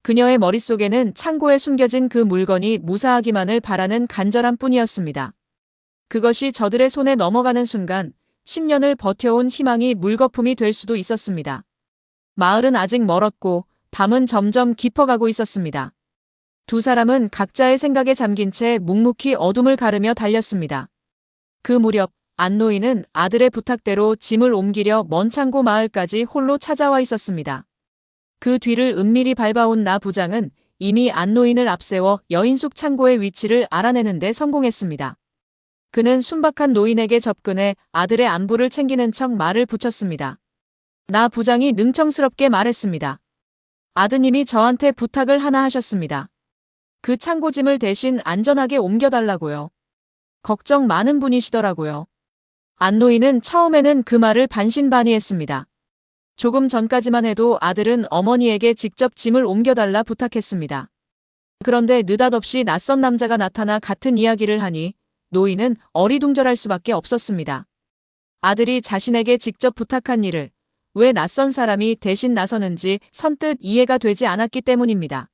그녀의 머릿속에는 창고에 숨겨진 그 물건이 무사하기만을 바라는 간절함 뿐이었습니다. 그것이 저들의 손에 넘어가는 순간 10년을 버텨온 희망이 물거품이 될 수도 있었습니다. 마을은 아직 멀었고 밤은 점점 깊어가고 있었습니다. 두 사람은 각자의 생각에 잠긴 채 묵묵히 어둠을 가르며 달렸습니다. 그 무렵 안노인은 아들의 부탁대로 짐을 옮기려 먼 창고 마을까지 홀로 찾아와 있었습니다. 그 뒤를 은밀히 밟아온 나 부장은 이미 안노인을 앞세워 여인숙 창고의 위치를 알아내는 데 성공했습니다. 그는 순박한 노인에게 접근해 아들의 안부를 챙기는 척 말을 붙였습니다. 나 부장이 능청스럽게 말했습니다. 아드님이 저한테 부탁을 하나 하셨습니다. 그 창고짐을 대신 안전하게 옮겨달라고요. 걱정 많은 분이시더라고요. 안노인은 처음에는 그 말을 반신반의했습니다. 조금 전까지만 해도 아들은 어머니에게 직접 짐을 옮겨달라 부탁했습니다. 그런데 느닷없이 낯선 남자가 나타나 같은 이야기를 하니 노인은 어리둥절할 수밖에 없었습니다. 아들이 자신에게 직접 부탁한 일을 왜 낯선 사람이 대신 나서는지 선뜻 이해가 되지 않았기 때문입니다.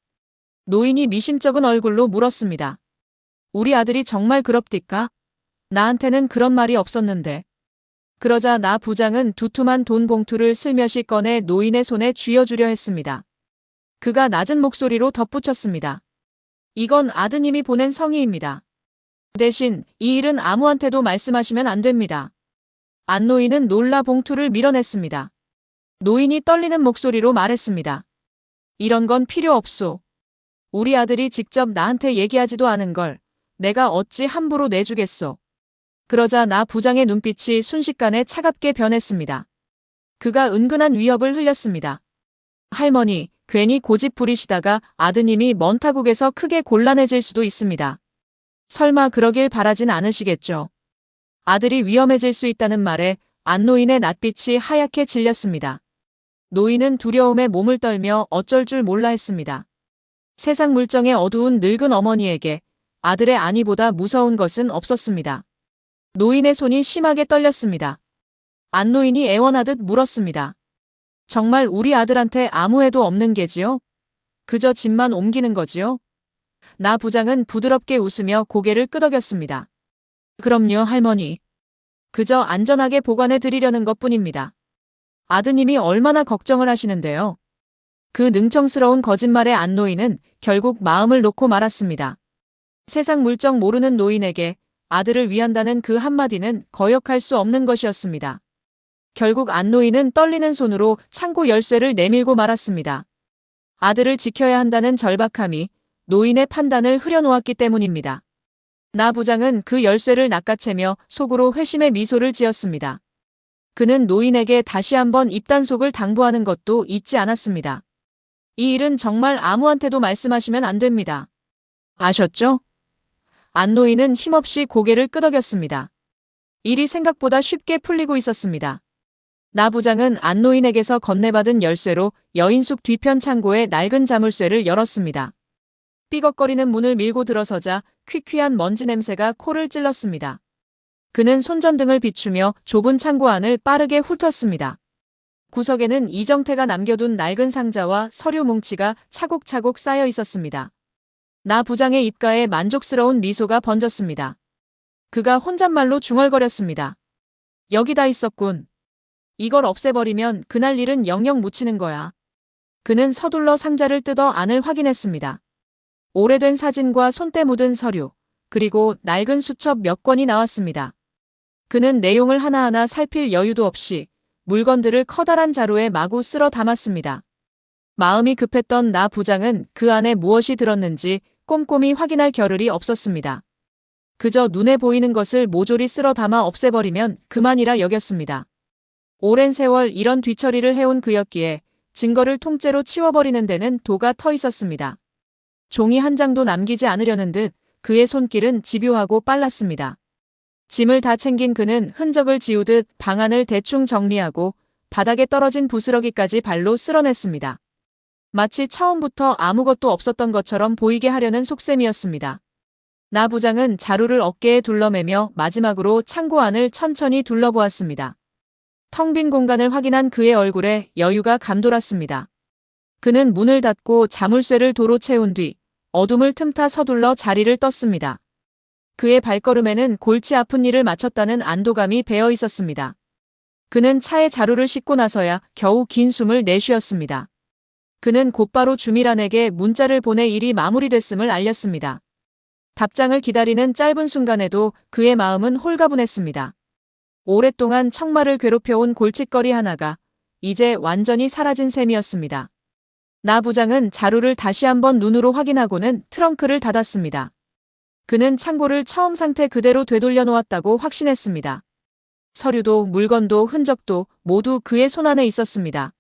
노인이 미심쩍은 얼굴로 물었습니다. 우리 아들이 정말 그럽디까? 나한테는 그런 말이 없었는데. 그러자 나 부장은 두툼한 돈 봉투를 슬며시 꺼내 노인의 손에 쥐어주려 했습니다. 그가 낮은 목소리로 덧붙였습니다. 이건 아드님이 보낸 성의입니다. 대신 이 일은 아무한테도 말씀하시면 안 됩니다. 안노인은 놀라 봉투를 밀어냈습니다. 노인이 떨리는 목소리로 말했습니다. 이런 건 필요 없소. 우리 아들이 직접 나한테 얘기하지도 않은 걸 내가 어찌 함부로 내주겠소. 그러자 나 부장의 눈빛이 순식간에 차갑게 변했습니다. 그가 은근한 위협을 흘렸습니다. 할머니, 괜히 고집 부리시다가 아드님이 먼 타국에서 크게 곤란해질 수도 있습니다. 설마 그러길 바라진 않으시겠죠. 아들이 위험해질 수 있다는 말에 안노인의 낯빛이 하얗게 질렸습니다. 노인은 두려움에 몸을 떨며 어쩔 줄 몰라 했습니다. 세상 물정의 어두운 늙은 어머니에게 아들의 안위보다 무서운 것은 없었습니다. 노인의 손이 심하게 떨렸습니다. 안노인이 애원하듯 물었습니다. 정말 우리 아들한테 아무 해도 없는 게지요? 그저 짐만 옮기는 거지요? 나 부장은 부드럽게 웃으며 고개를 끄덕였습니다. 그럼요, 할머니. 그저 안전하게 보관해 드리려는 것뿐입니다. 아드님이 얼마나 걱정을 하시는데요. 그 능청스러운 거짓말에 안노인은 결국 마음을 놓고 말았습니다. 세상 물정 모르는 노인에게 아들을 위한다는 그 한마디는 거역할 수 없는 것이었습니다. 결국 안노인은 떨리는 손으로 창고 열쇠를 내밀고 말았습니다. 아들을 지켜야 한다는 절박함이 노인의 판단을 흐려놓았기 때문입니다. 나 부장은 그 열쇠를 낚아채며 속으로 회심의 미소를 지었습니다. 그는 노인에게 다시 한번 입단속을 당부하는 것도 잊지 않았습니다. 이 일은 정말 아무한테도 말씀하시면 안 됩니다. 아셨죠? 안노인은 힘없이 고개를 끄덕였습니다. 일이 생각보다 쉽게 풀리고 있었습니다. 나 부장은 안노인에게서 건네받은 열쇠로 여인숙 뒤편 창고의 낡은 자물쇠를 열었습니다. 삐걱거리는 문을 밀고 들어서자 퀴퀴한 먼지 냄새가 코를 찔렀습니다. 그는 손전등을 비추며 좁은 창고 안을 빠르게 훑었습니다. 구석에는 이정태가 남겨둔 낡은 상자와 서류 뭉치가 차곡차곡 쌓여 있었습니다. 나 부장의 입가에 만족스러운 미소가 번졌습니다. 그가 혼잣말로 중얼거렸습니다. 여기 다 있었군. 이걸 없애버리면 그날 일은 영영 묻히는 거야. 그는 서둘러 상자를 뜯어 안을 확인했습니다. 오래된 사진과 손때 묻은 서류, 그리고 낡은 수첩 몇 권이 나왔습니다. 그는 내용을 하나하나 살필 여유도 없이 물건들을 커다란 자루에 마구 쓸어 담았습니다. 마음이 급했던 나 부장은 그 안에 무엇이 들었는지 꼼꼼히 확인할 겨를이 없었습니다. 그저 눈에 보이는 것을 모조리 쓸어 담아 없애버리면 그만이라 여겼습니다. 오랜 세월 이런 뒤처리를 해온 그였기에 증거를 통째로 치워버리는 데는 도가 터 있었습니다. 종이 한 장도 남기지 않으려는 듯 그의 손길은 집요하고 빨랐습니다. 짐을 다 챙긴 그는 흔적을 지우듯 방안을 대충 정리하고 바닥에 떨어진 부스러기까지 발로 쓸어냈습니다. 마치 처음부터 아무것도 없었던 것처럼 보이게 하려는 속셈이었습니다. 나 부장은 자루를 어깨에 둘러매며 마지막으로 창고 안을 천천히 둘러보았습니다. 텅 빈 공간을 확인한 그의 얼굴에 여유가 감돌았습니다. 그는 문을 닫고 자물쇠를 도로 채운 뒤 어둠을 틈타 서둘러 자리를 떴습니다. 그의 발걸음에는 골치 아픈 일을 마쳤다는 안도감이 배어 있었습니다. 그는 차에 자루를 싣고 나서야 겨우 긴 숨을 내쉬었습니다. 그는 곧바로 주미란에게 문자를 보내 일이 마무리됐음을 알렸습니다. 답장을 기다리는 짧은 순간에도 그의 마음은 홀가분했습니다. 오랫동안 청마를 괴롭혀온 골칫거리 하나가 이제 완전히 사라진 셈이었습니다. 나 부장은 자루를 다시 한번 눈으로 확인하고는 트렁크를 닫았습니다. 그는 창고를 처음 상태 그대로 되돌려 놓았다고 확신했습니다. 서류도 물건도 흔적도 모두 그의 손안에 있었습니다.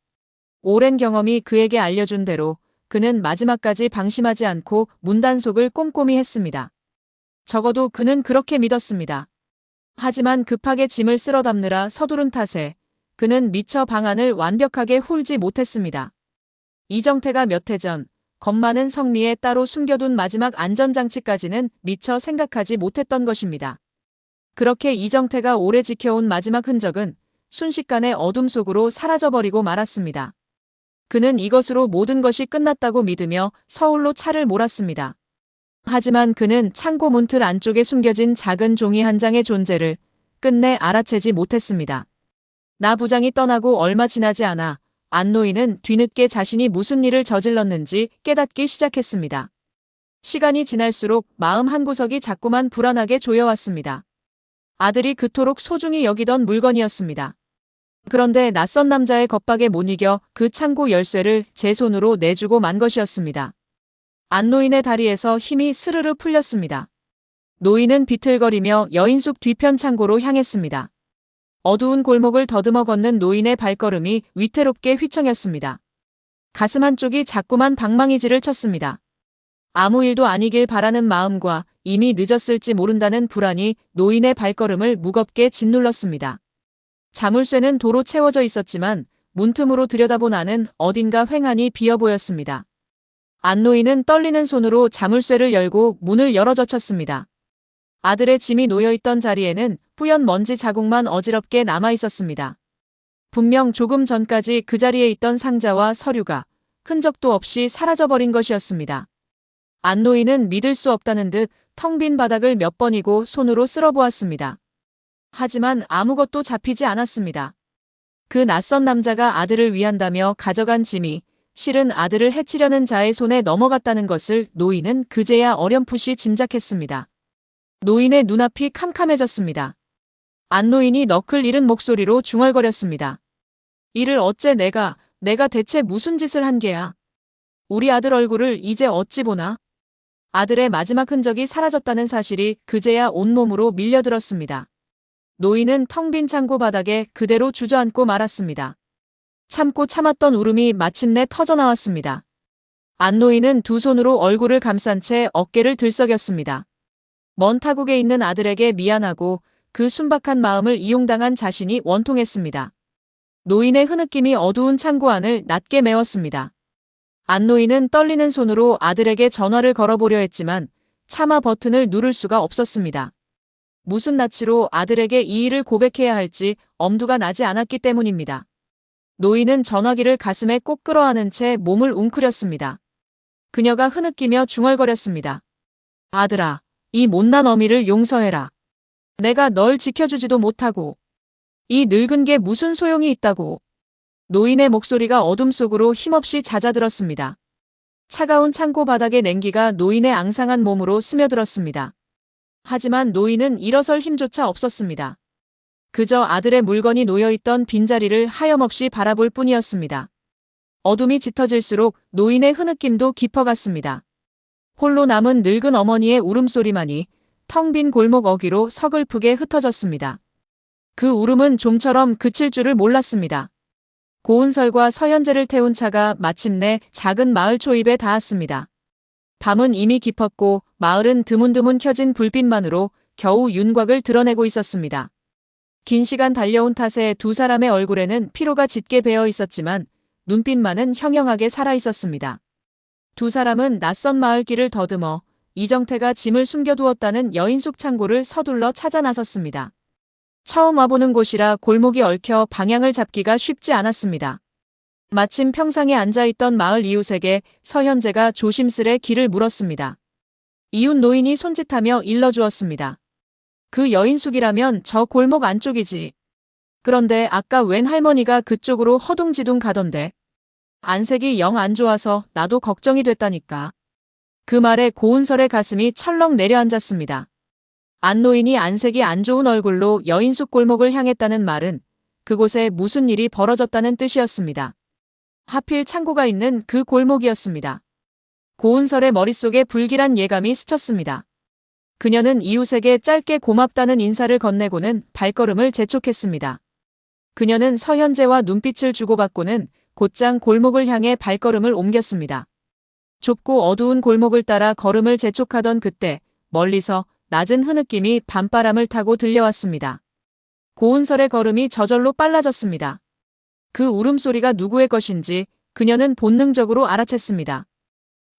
오랜 경험이 그에게 알려준 대로 그는 마지막까지 방심하지 않고 문단속을 꼼꼼히 했습니다. 적어도 그는 그렇게 믿었습니다. 하지만 급하게 짐을 쓸어 담느라 서두른 탓에 그는 미처 방안을 완벽하게 훑지 못했습니다. 이정태가 몇 해 전 겁 많은 성미에 따로 숨겨둔 마지막 안전장치까지는 미처 생각하지 못했던 것입니다. 그렇게 이정태가 오래 지켜온 마지막 흔적은 순식간에 어둠 속으로 사라져버리고 말았습니다. 그는 이것으로 모든 것이 끝났다고 믿으며 서울로 차를 몰았습니다. 하지만 그는 창고 문틀 안쪽에 숨겨진 작은 종이 한 장의 존재를 끝내 알아채지 못했습니다. 나 부장이 떠나고 얼마 지나지 않아 안노인은 뒤늦게 자신이 무슨 일을 저질렀는지 깨닫기 시작했습니다. 시간이 지날수록 마음 한구석이 자꾸만 불안하게 조여왔습니다. 아들이 그토록 소중히 여기던 물건이었습니다. 그런데 낯선 남자의 겁박에 못 이겨 그 창고 열쇠를 제 손으로 내주고 만 것이었습니다. 안노인의 다리에서 힘이 스르르 풀렸습니다. 노인은 비틀거리며 여인숙 뒤편 창고로 향했습니다. 어두운 골목을 더듬어 걷는 노인의 발걸음이 위태롭게 휘청였습니다. 가슴 한쪽이 자꾸만 방망이질을 쳤습니다. 아무 일도 아니길 바라는 마음과 이미 늦었을지 모른다는 불안이 노인의 발걸음을 무겁게 짓눌렀습니다. 자물쇠는 도로 채워져 있었지만 문틈으로 들여다본 안은 어딘가 횡하니 비어 보였습니다. 안노인은 떨리는 손으로 자물쇠를 열고 문을 열어젖혔습니다. 아들의 짐이 놓여있던 자리에는 뿌연 먼지 자국만 어지럽게 남아 있었습니다. 분명 조금 전까지 그 자리에 있던 상자와 서류가 흔적도 없이 사라져버린 것이었습니다. 안노인은 믿을 수 없다는 듯 텅 빈 바닥을 몇 번이고 손으로 쓸어보았습니다. 하지만 아무것도 잡히지 않았습니다. 그 낯선 남자가 아들을 위한다며 가져간 짐이 실은 아들을 해치려는 자의 손에 넘어갔다는 것을 노인은 그제야 어렴풋이 짐작했습니다. 노인의 눈앞이 캄캄해졌습니다. 안노인이 너클 잃은 목소리로 중얼거렸습니다. 이를 어째 내가 대체 무슨 짓을 한 게야? 우리 아들 얼굴을 이제 어찌 보나? 아들의 마지막 흔적이 사라졌다는 사실이 그제야 온몸으로 밀려들었습니다. 노인은 텅 빈 창고 바닥에 그대로 주저앉고 말았습니다. 참고 참았던 울음이 마침내 터져나왔습니다. 안노인은 두 손으로 얼굴을 감싼 채 어깨를 들썩였습니다. 먼 타국에 있는 아들에게 미안하고 그 순박한 마음을 이용당한 자신이 원통했습니다. 노인의 흐느낌이 어두운 창고 안을 낮게 메웠습니다. 안노인은 떨리는 손으로 아들에게 전화를 걸어보려 했지만 차마 버튼을 누를 수가 없었습니다. 무슨 낯으로 아들에게 이 일을 고백해야 할지 엄두가 나지 않았기 때문입니다. 노인은 전화기를 가슴에 꼭 끌어안은 채 몸을 웅크렸습니다. 그녀가 흐느끼며 중얼거렸습니다. 아들아, 이 못난 어미를 용서해라. 내가 널 지켜주지도 못하고 이 늙은 게 무슨 소용이 있다고. 노인의 목소리가 어둠 속으로 힘없이 잦아들었습니다. 차가운 창고 바닥의 냉기가 노인의 앙상한 몸으로 스며들었습니다. 하지만 노인은 일어설 힘조차 없었습니다. 그저 아들의 물건이 놓여있던 빈자리를 하염없이 바라볼 뿐이었습니다. 어둠이 짙어질수록 노인의 흐느낌도 깊어갔습니다. 홀로 남은 늙은 어머니의 울음소리만이 텅 빈 골목 어귀로 서글프게 흩어졌습니다. 그 울음은 좀처럼 그칠 줄을 몰랐습니다. 고은설과 서현재를 태운 차가 마침내 작은 마을 초입에 닿았습니다. 밤은 이미 깊었고 마을은 드문드문 켜진 불빛만으로 겨우 윤곽을 드러내고 있었습니다. 긴 시간 달려온 탓에 두 사람의 얼굴에는 피로가 짙게 배어 있었지만 눈빛만은 형형하게 살아있었습니다. 두 사람은 낯선 마을길을 더듬어 이정태가 짐을 숨겨두었다는 여인숙 창고를 서둘러 찾아 나섰습니다. 처음 와보는 곳이라 골목이 얽혀 방향을 잡기가 쉽지 않았습니다. 마침 평상에 앉아있던 마을 이웃에게 서현재가 조심스레 길을 물었습니다. 이웃 노인이 손짓하며 일러주었습니다. 그 여인숙이라면 저 골목 안쪽이지. 그런데 아까 웬 할머니가 그쪽으로 허둥지둥 가던데. 안색이 영 안 좋아서 나도 걱정이 됐다니까. 그 말에 고은설의 가슴이 철렁 내려앉았습니다. 안노인이 안색이 안 좋은 얼굴로 여인숙 골목을 향했다는 말은 그곳에 무슨 일이 벌어졌다는 뜻이었습니다. 하필 창고가 있는 그 골목이었습니다. 고은설의 머릿속에 불길한 예감이 스쳤습니다. 그녀는 이웃에게 짧게 고맙다는 인사를 건네고는 발걸음을 재촉했습니다. 그녀는 서현재와 눈빛을 주고받고는 곧장 골목을 향해 발걸음을 옮겼습니다. 좁고 어두운 골목을 따라 걸음을 재촉하던 그때 멀리서 낮은 흐느낌이 밤바람을 타고 들려왔습니다. 고은설의 걸음이 저절로 빨라졌습니다. 그 울음소리가 누구의 것인지 그녀는 본능적으로 알아챘습니다.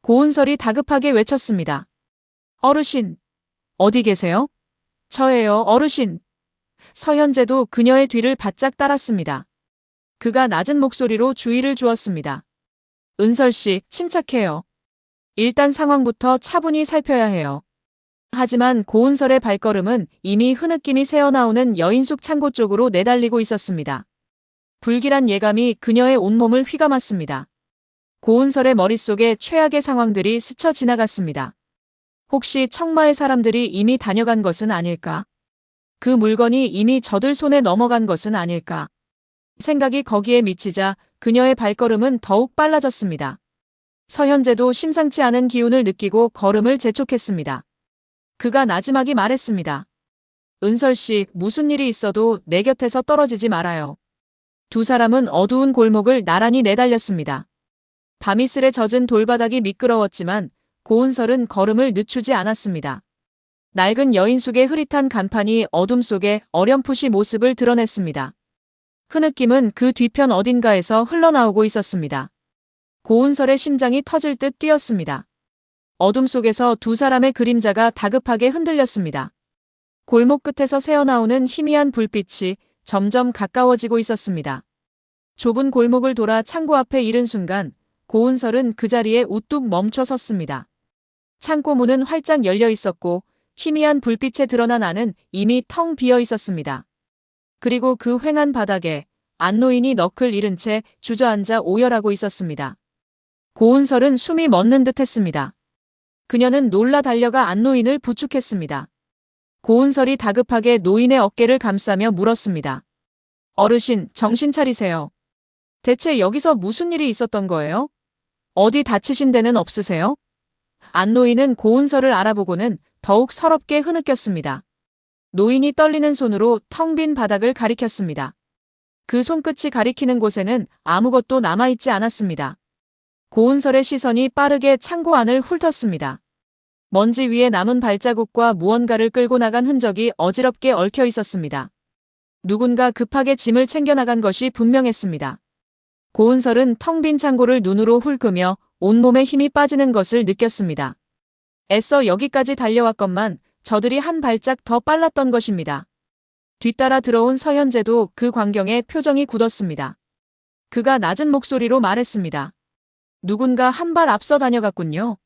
고은설이 다급하게 외쳤습니다. 어르신, 어디 계세요? 저예요, 어르신. 서현재도 그녀의 뒤를 바짝 따랐습니다. 그가 낮은 목소리로 주의를 주었습니다. 은설씨, 침착해요. 일단 상황부터 차분히 살펴야 해요. 하지만 고은설의 발걸음은 이미 흐느낌이 새어나오는 여인숙 창고 쪽으로 내달리고 있었습니다. 불길한 예감이 그녀의 온몸을 휘감았습니다. 고은설의 머릿속에 최악의 상황들이 스쳐 지나갔습니다. 혹시 청마의 사람들이 이미 다녀간 것은 아닐까? 그 물건이 이미 저들 손에 넘어간 것은 아닐까? 생각이 거기에 미치자 그녀의 발걸음은 더욱 빨라졌습니다. 서현재도 심상치 않은 기운을 느끼고 걸음을 재촉했습니다. 그가 나지막이 말했습니다. 은설씨, 무슨 일이 있어도 내 곁에서 떨어지지 말아요. 두 사람은 어두운 골목을 나란히 내달렸습니다. 밤이슬에 젖은 돌바닥이 미끄러웠지만 고은설은 걸음을 늦추지 않았습니다. 낡은 여인숙의 흐릿한 간판이 어둠 속에 어렴풋이 모습을 드러냈습니다. 흐느낌은 그 뒤편 어딘가에서 흘러나오고 있었습니다. 고은설의 심장이 터질 듯 뛰었습니다. 어둠 속에서 두 사람의 그림자가 다급하게 흔들렸습니다. 골목 끝에서 새어나오는 희미한 불빛이 점점 가까워지고 있었습니다. 좁은 골목을 돌아 창고 앞에 이른 순간 고은설은 그 자리에 우뚝 멈춰 섰습니다. 창고 문은 활짝 열려 있었고 희미한 불빛에 드러난 안은 이미 텅 비어 있었습니다. 그리고 그 휑한 바닥에 안노인이 너클 잃은 채 주저앉아 오열하고 있었습니다. 고은설은 숨이 멎는 듯 했습니다. 그녀는 놀라 달려가 안노인을 부축했습니다. 고은설이 다급하게 노인의 어깨를 감싸며 물었습니다. 어르신, 정신 차리세요. 대체 여기서 무슨 일이 있었던 거예요? 어디 다치신 데는 없으세요? 안노인은 고은설을 알아보고는 더욱 서럽게 흐느꼈습니다. 노인이 떨리는 손으로 텅 빈 바닥을 가리켰습니다. 그 손끝이 가리키는 곳에는 아무것도 남아있지 않았습니다. 고은설의 시선이 빠르게 창고 안을 훑었습니다. 먼지 위에 남은 발자국과 무언가를 끌고 나간 흔적이 어지럽게 얽혀 있었습니다. 누군가 급하게 짐을 챙겨나간 것이 분명했습니다. 고은설은 텅 빈 창고를 눈으로 훑으며 온몸에 힘이 빠지는 것을 느꼈습니다. 애써 여기까지 달려왔건만 저들이 한 발짝 더 빨랐던 것입니다. 뒤따라 들어온 서현재도 그 광경에 표정이 굳었습니다. 그가 낮은 목소리로 말했습니다. 누군가 한 발 앞서 다녀갔군요.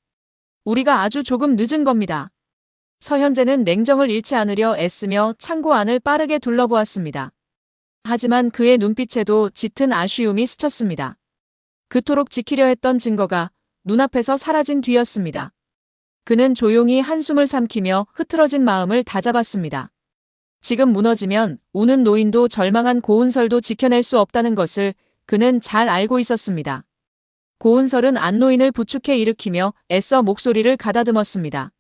우리가 아주 조금 늦은 겁니다. 서현재는 냉정을 잃지 않으려 애쓰며 창고 안을 빠르게 둘러보았습니다. 하지만 그의 눈빛에도 짙은 아쉬움이 스쳤습니다. 그토록 지키려 했던 증거가 눈앞에서 사라진 뒤였습니다. 그는 조용히 한숨을 삼키며 흐트러진 마음을 다잡았습니다. 지금 무너지면 우는 노인도 절망한 고은설도 지켜낼 수 없다는 것을 그는 잘 알고 있었습니다. 고은설은 안노인을 부축해 일으키며 애써 목소리를 가다듬었습니다.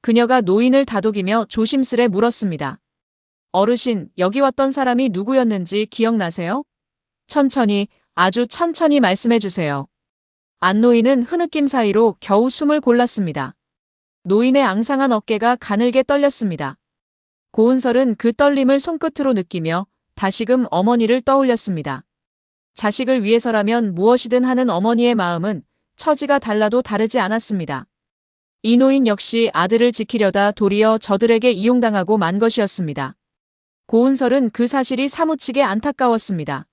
그녀가 노인을 다독이며 조심스레 물었습니다. 어르신, 여기 왔던 사람이 누구였는지 기억나세요? 천천히, 아주 천천히 말씀해 주세요. 안노인은 흐느낌 사이로 겨우 숨을 골랐습니다. 노인의 앙상한 어깨가 가늘게 떨렸습니다. 고은설은 그 떨림을 손끝으로 느끼며 다시금 어머니를 떠올렸습니다. 자식을 위해서라면 무엇이든 하는 어머니의 마음은 처지가 달라도 다르지 않았습니다. 이 노인 역시 아들을 지키려다 도리어 저들에게 이용당하고 만 것이었습니다. 고은설은 그 사실이 사무치게 안타까웠습니다.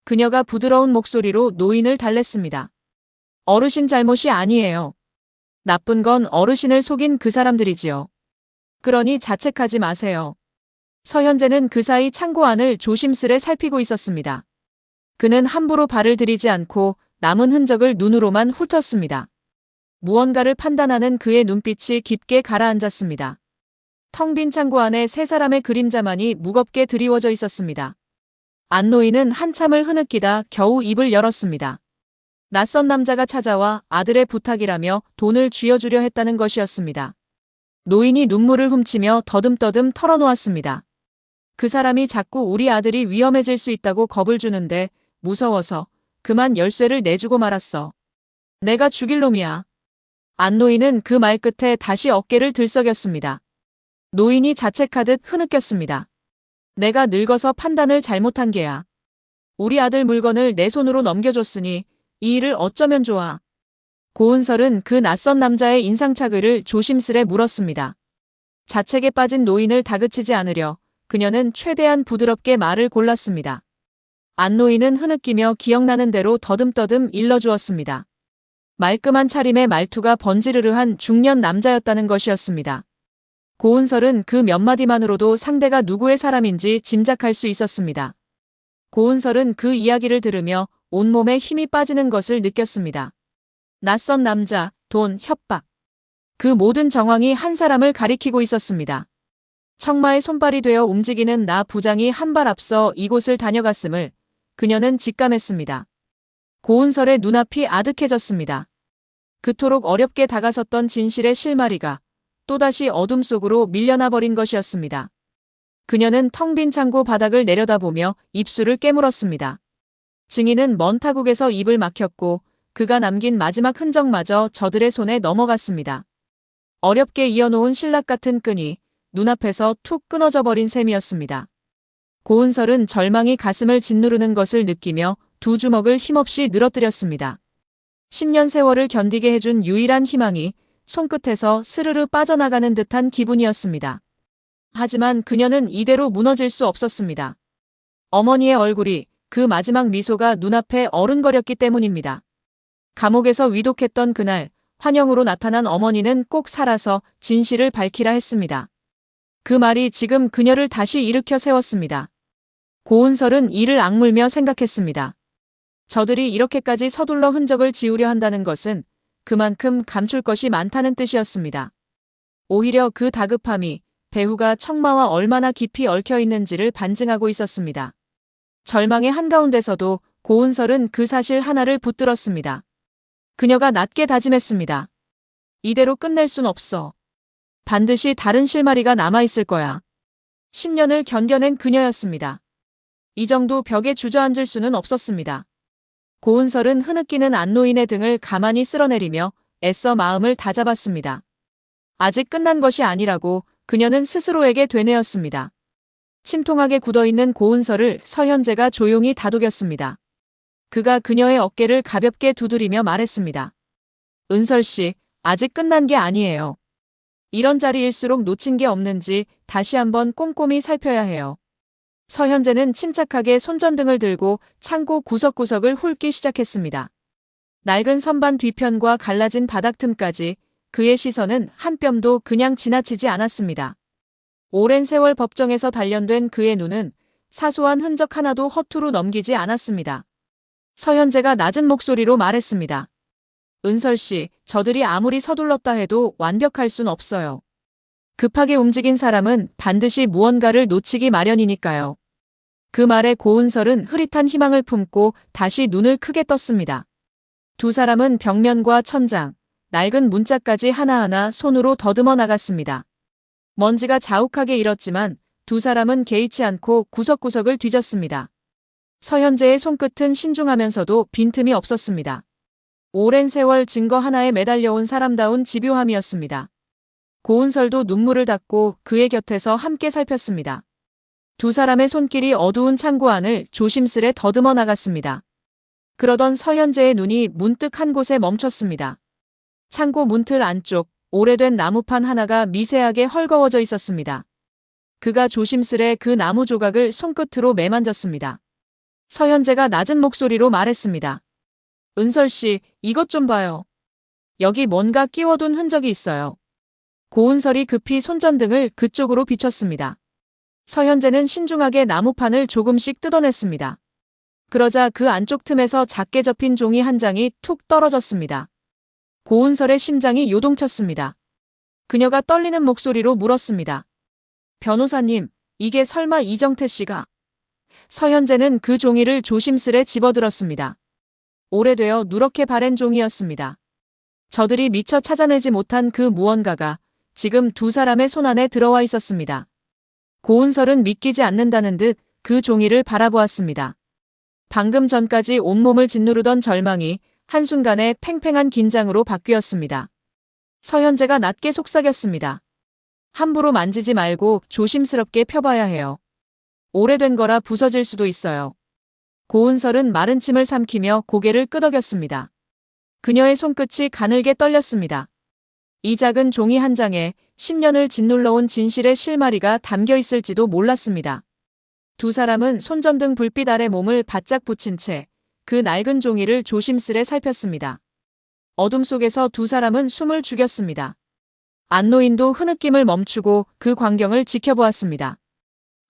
그녀가 부드러운 목소리로 노인을 달랬습니다. 어르신 잘못이 아니에요. 나쁜 건 어르신을 속인 그 사람들이지요. 그러니 자책하지 마세요. 서현재는 그 사이 창고 안을 조심스레 살피고 있었습니다. 그는 함부로 발을 들이지 않고 남은 흔적을 눈으로만 훑었습니다. 무언가를 판단하는 그의 눈빛이 깊게 가라앉았습니다. 텅 빈 창고 안에 세 사람의 그림자만이 무겁게 드리워져 있었습니다. 안노인은 한참을 흐느끼다 겨우 입을 열었습니다. 낯선 남자가 찾아와 아들의 부탁이라며 돈을 쥐어주려 했다는 것이었습니다. 노인이 눈물을 훔치며 더듬더듬 털어놓았습니다. 그 사람이 자꾸 우리 아들이 위험해질 수 있다고 겁을 주는데 무서워서 그만 열쇠를 내주고 말았어. 내가 죽일 놈이야. 안노인은 그 말 끝에 다시 어깨를 들썩였습니다. 노인이 자책하듯 흐느꼈습니다. 내가 늙어서 판단을 잘못한 게야. 우리 아들 물건을 내 손으로 넘겨줬으니 이 일을 어쩌면 좋아. 고은설은 그 낯선 남자의 인상착의를 조심스레 물었습니다. 자책에 빠진 노인을 다그치지 않으려 그녀는 최대한 부드럽게 말을 골랐습니다. 안노인은 흐느끼며 기억나는 대로 더듬더듬 일러주었습니다. 말끔한 차림의 말투가 번지르르한 중년 남자였다는 것이었습니다. 고은설은 그 몇 마디만으로도 상대가 누구의 사람인지 짐작할 수 있었습니다. 고은설은 그 이야기를 들으며 온몸에 힘이 빠지는 것을 느꼈습니다. 낯선 남자, 돈, 협박. 그 모든 정황이 한 사람을 가리키고 있었습니다. 청마의 손발이 되어 움직이는 나 부장이 한 발 앞서 이곳을 다녀갔음을 그녀는 직감했습니다. 고은설의 눈앞이 아득해졌습니다. 그토록 어렵게 다가섰던 진실의 실마리가 또다시 어둠 속으로 밀려나 버린 것이었습니다. 그녀는 텅 빈 창고 바닥을 내려다보며 입술을 깨물었습니다. 증인은 먼 타국에서 입을 막혔고 그가 남긴 마지막 흔적마저 저들의 손에 넘어갔습니다. 어렵게 이어놓은 신락 같은 끈이 눈앞에서 툭 끊어져 버린 셈이었습니다. 고은설은 절망이 가슴을 짓누르는 것을 느끼며 두 주먹을 힘없이 늘어뜨렸습니다. 10년 세월을 견디게 해준 유일한 희망이 손끝에서 스르르 빠져나가는 듯한 기분이었습니다. 하지만 그녀는 이대로 무너질 수 없었습니다. 어머니의 얼굴이 그 마지막 미소가 눈앞에 어른거렸기 때문입니다. 감옥에서 위독했던 그날 환영으로 나타난 어머니는 꼭 살아서 진실을 밝히라 했습니다. 그 말이 지금 그녀를 다시 일으켜 세웠습니다. 고은설은 이를 악물며 생각했습니다. 저들이 이렇게까지 서둘러 흔적을 지우려 한다는 것은 그만큼 감출 것이 많다는 뜻이었습니다. 오히려 그 다급함이 배후가 청마와 얼마나 깊이 얽혀 있는지를 반증하고 있었습니다. 절망의 한가운데서도 고은설은 그 사실 하나를 붙들었습니다. 그녀가 낮게 다짐했습니다. 이대로 끝낼 순 없어. 반드시 다른 실마리가 남아있을 거야. 10년을 견뎌낸 그녀였습니다. 이 정도 벽에 주저앉을 수는 없었습니다. 고은설은 흐느끼는 안노인의 등을 가만히 쓸어내리며 애써 마음을 다잡았습니다. 아직 끝난 것이 아니라고 그녀는 스스로에게 되뇌었습니다. 침통하게 굳어있는 고은설을 서현재가 조용히 다독였습니다. 그가 그녀의 어깨를 가볍게 두드리며 말했습니다. 은설씨, 아직 끝난 게 아니에요. 이런 자리일수록 놓친 게 없는지 다시 한번 꼼꼼히 살펴야 해요. 서현재는 침착하게 손전등을 들고 창고 구석구석을 훑기 시작했습니다. 낡은 선반 뒤편과 갈라진 바닥 틈까지 그의 시선은 한 뼘도 그냥 지나치지 않았습니다. 오랜 세월 법정에서 단련된 그의 눈은 사소한 흔적 하나도 허투루 넘기지 않았습니다. 서현재가 낮은 목소리로 말했습니다. 은설씨, 저들이 아무리 서둘렀다 해도 완벽할 순 없어요. 급하게 움직인 사람은 반드시 무언가를 놓치기 마련이니까요. 그 말에 고은설은 흐릿한 희망을 품고 다시 눈을 크게 떴습니다. 두 사람은 벽면과 천장, 낡은 문짝까지 하나하나 손으로 더듬어 나갔습니다. 먼지가 자욱하게 일었지만 두 사람은 개의치 않고 구석구석을 뒤졌습니다. 서현재의 손끝은 신중하면서도 빈틈이 없었습니다. 오랜 세월 증거 하나에 매달려온 사람다운 집요함이었습니다. 고은설도 눈물을 닦고 그의 곁에서 함께 살폈습니다. 두 사람의 손길이 어두운 창고 안을 조심스레 더듬어 나갔습니다. 그러던 서현재의 눈이 문득 한 곳에 멈췄습니다. 창고 문틀 안쪽 오래된 나무판 하나가 미세하게 헐거워져 있었습니다. 그가 조심스레 그 나무 조각을 손끝으로 매만졌습니다. 서현재가 낮은 목소리로 말했습니다. 은설씨, 이것 좀 봐요. 여기 뭔가 끼워둔 흔적이 있어요. 고은설이 급히 손전등을 그쪽으로 비췄습니다. 서현재는 신중하게 나무판을 조금씩 뜯어냈습니다. 그러자 그 안쪽 틈에서 작게 접힌 종이 한 장이 툭 떨어졌습니다. 고은설의 심장이 요동쳤습니다. 그녀가 떨리는 목소리로 물었습니다. 변호사님, 이게 설마 이정태 씨가? 서현재는 그 종이를 조심스레 집어들었습니다. 오래되어 누렇게 바랜 종이였습니다. 저들이 미처 찾아내지 못한 그 무언가가 지금 두 사람의 손안에 들어와 있었습니다. 고은설은 믿기지 않는다는 듯 그 종이를 바라보았습니다. 방금 전까지 온몸을 짓누르던 절망이 한순간에 팽팽한 긴장으로 바뀌었습니다. 서현재가 낮게 속삭였습니다. 함부로 만지지 말고 조심스럽게 펴봐야 해요. 오래된 거라 부서질 수도 있어요. 고은설은 마른 침을 삼키며 고개를 끄덕였습니다. 그녀의 손끝이 가늘게 떨렸습니다. 이 작은 종이 한 장에 10년을 짓눌러온 진실의 실마리가 담겨 있을지도 몰랐습니다. 두 사람은 손전등 불빛 아래 몸을 바짝 붙인 채 그 낡은 종이를 조심스레 살폈습니다. 어둠 속에서 두 사람은 숨을 죽였습니다. 안노인도 흐느낌을 멈추고 그 광경을 지켜보았습니다.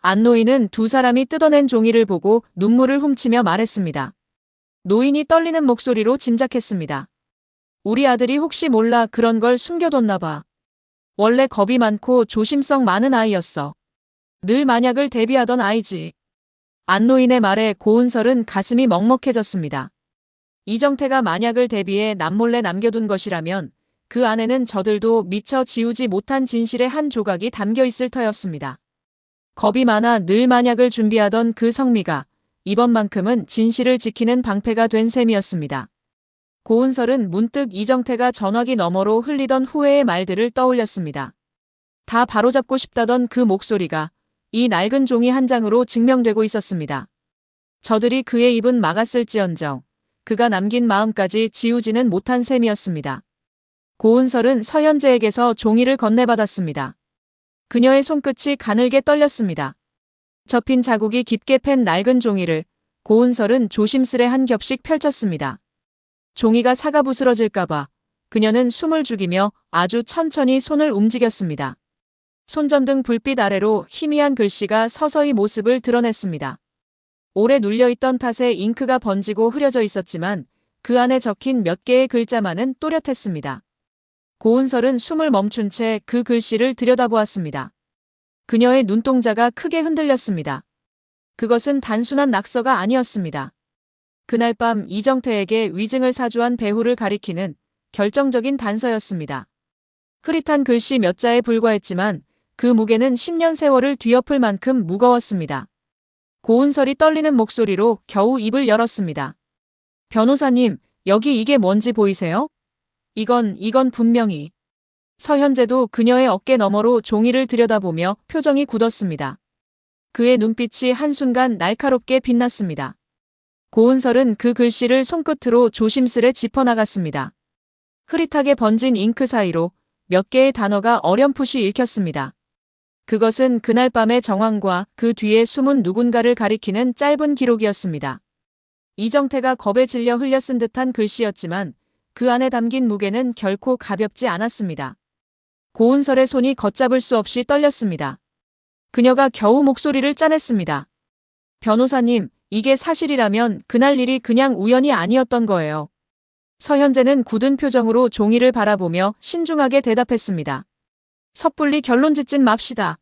안노인은 두 사람이 뜯어낸 종이를 보고 눈물을 훔치며 말했습니다. 노인이 떨리는 목소리로 짐작했습니다. 우리 아들이 혹시 몰라 그런 걸 숨겨뒀나 봐. 원래 겁이 많고 조심성 많은 아이였어. 늘 만약을 대비하던 아이지. 안노인의 말에 고은설은 가슴이 먹먹해졌습니다. 이정태가 만약을 대비해 남몰래 남겨둔 것이라면 그 안에는 저들도 미처 지우지 못한 진실의 한 조각이 담겨 있을 터였습니다. 겁이 많아 늘 만약을 준비하던 그 성미가 이번만큼은 진실을 지키는 방패가 된 셈이었습니다. 고은설은 문득 이정태가 전화기 너머로 흘리던 후회의 말들을 떠올렸습니다. 다 바로잡고 싶다던 그 목소리가 이 낡은 종이 한 장으로 증명되고 있었습니다. 저들이 그의 입은 막았을지언정 그가 남긴 마음까지 지우지는 못한 셈이었습니다. 고은설은 서현재에게서 종이를 건네받았습니다. 그녀의 손끝이 가늘게 떨렸습니다. 접힌 자국이 깊게 팬 낡은 종이를 고은설은 조심스레 한 겹씩 펼쳤습니다. 종이가 사가부스러질까봐 그녀는 숨을 죽이며 아주 천천히 손을 움직였습니다. 손전등 불빛 아래로 희미한 글씨가 서서히 모습을 드러냈습니다. 오래 눌려있던 탓에 잉크가 번지고 흐려져 있었지만 그 안에 적힌 몇 개의 글자만은 또렷했습니다. 고은설은 숨을 멈춘 채 그 글씨를 들여다보았습니다. 그녀의 눈동자가 크게 흔들렸습니다. 그것은 단순한 낙서가 아니었습니다. 그날 밤 이정태에게 위증을 사주한 배후를 가리키는 결정적인 단서였습니다. 흐릿한 글씨 몇 자에 불과했지만 그 무게는 10년 세월을 뒤엎을 만큼 무거웠습니다. 고은설이 떨리는 목소리로 겨우 입을 열었습니다. 변호사님, 여기 이게 뭔지 보이세요? 이건 분명히. 서현재도 그녀의 어깨 너머로 종이를 들여다보며 표정이 굳었습니다. 그의 눈빛이 한순간 날카롭게 빛났습니다. 고은설은 그 글씨를 손끝으로 조심스레 짚어나갔습니다. 흐릿하게 번진 잉크 사이로 몇 개의 단어가 어렴풋이 읽혔습니다. 그것은 그날 밤의 정황과 그 뒤에 숨은 누군가를 가리키는 짧은 기록이었습니다. 이정태가 겁에 질려 흘려 쓴 듯한 글씨였지만 그 안에 담긴 무게는 결코 가볍지 않았습니다. 고은설의 손이 걷잡을 수 없이 떨렸습니다. 그녀가 겨우 목소리를 짜냈습니다. 변호사님, 이게 사실이라면 그날 일이 그냥 우연이 아니었던 거예요. 서현재는 굳은 표정으로 종이를 바라보며 신중하게 대답했습니다. 섣불리 결론 짓진 맙시다.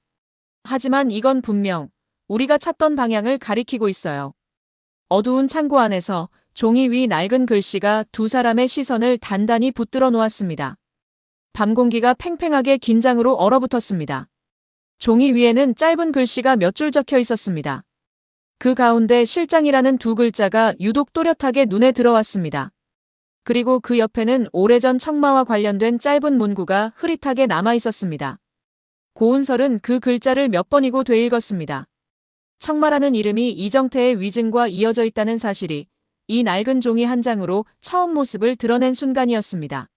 하지만 이건 분명 우리가 찾던 방향을 가리키고 있어요. 어두운 창고 안에서 종이 위 낡은 글씨가 두 사람의 시선을 단단히 붙들어 놓았습니다. 밤 공기가 팽팽하게 긴장으로 얼어붙었습니다. 종이 위에는 짧은 글씨가 몇 줄 적혀 있었습니다. 그 가운데 실장이라는 두 글자가 유독 또렷하게 눈에 들어왔습니다. 그리고 그 옆에는 오래전 청마와 관련된 짧은 문구가 흐릿하게 남아 있었습니다. 고은설은 그 글자를 몇 번이고 되읽었습니다. 청마라는 이름이 이정태의 위증과 이어져 있다는 사실이 이 낡은 종이 한 장으로 처음 모습을 드러낸 순간이었습니다.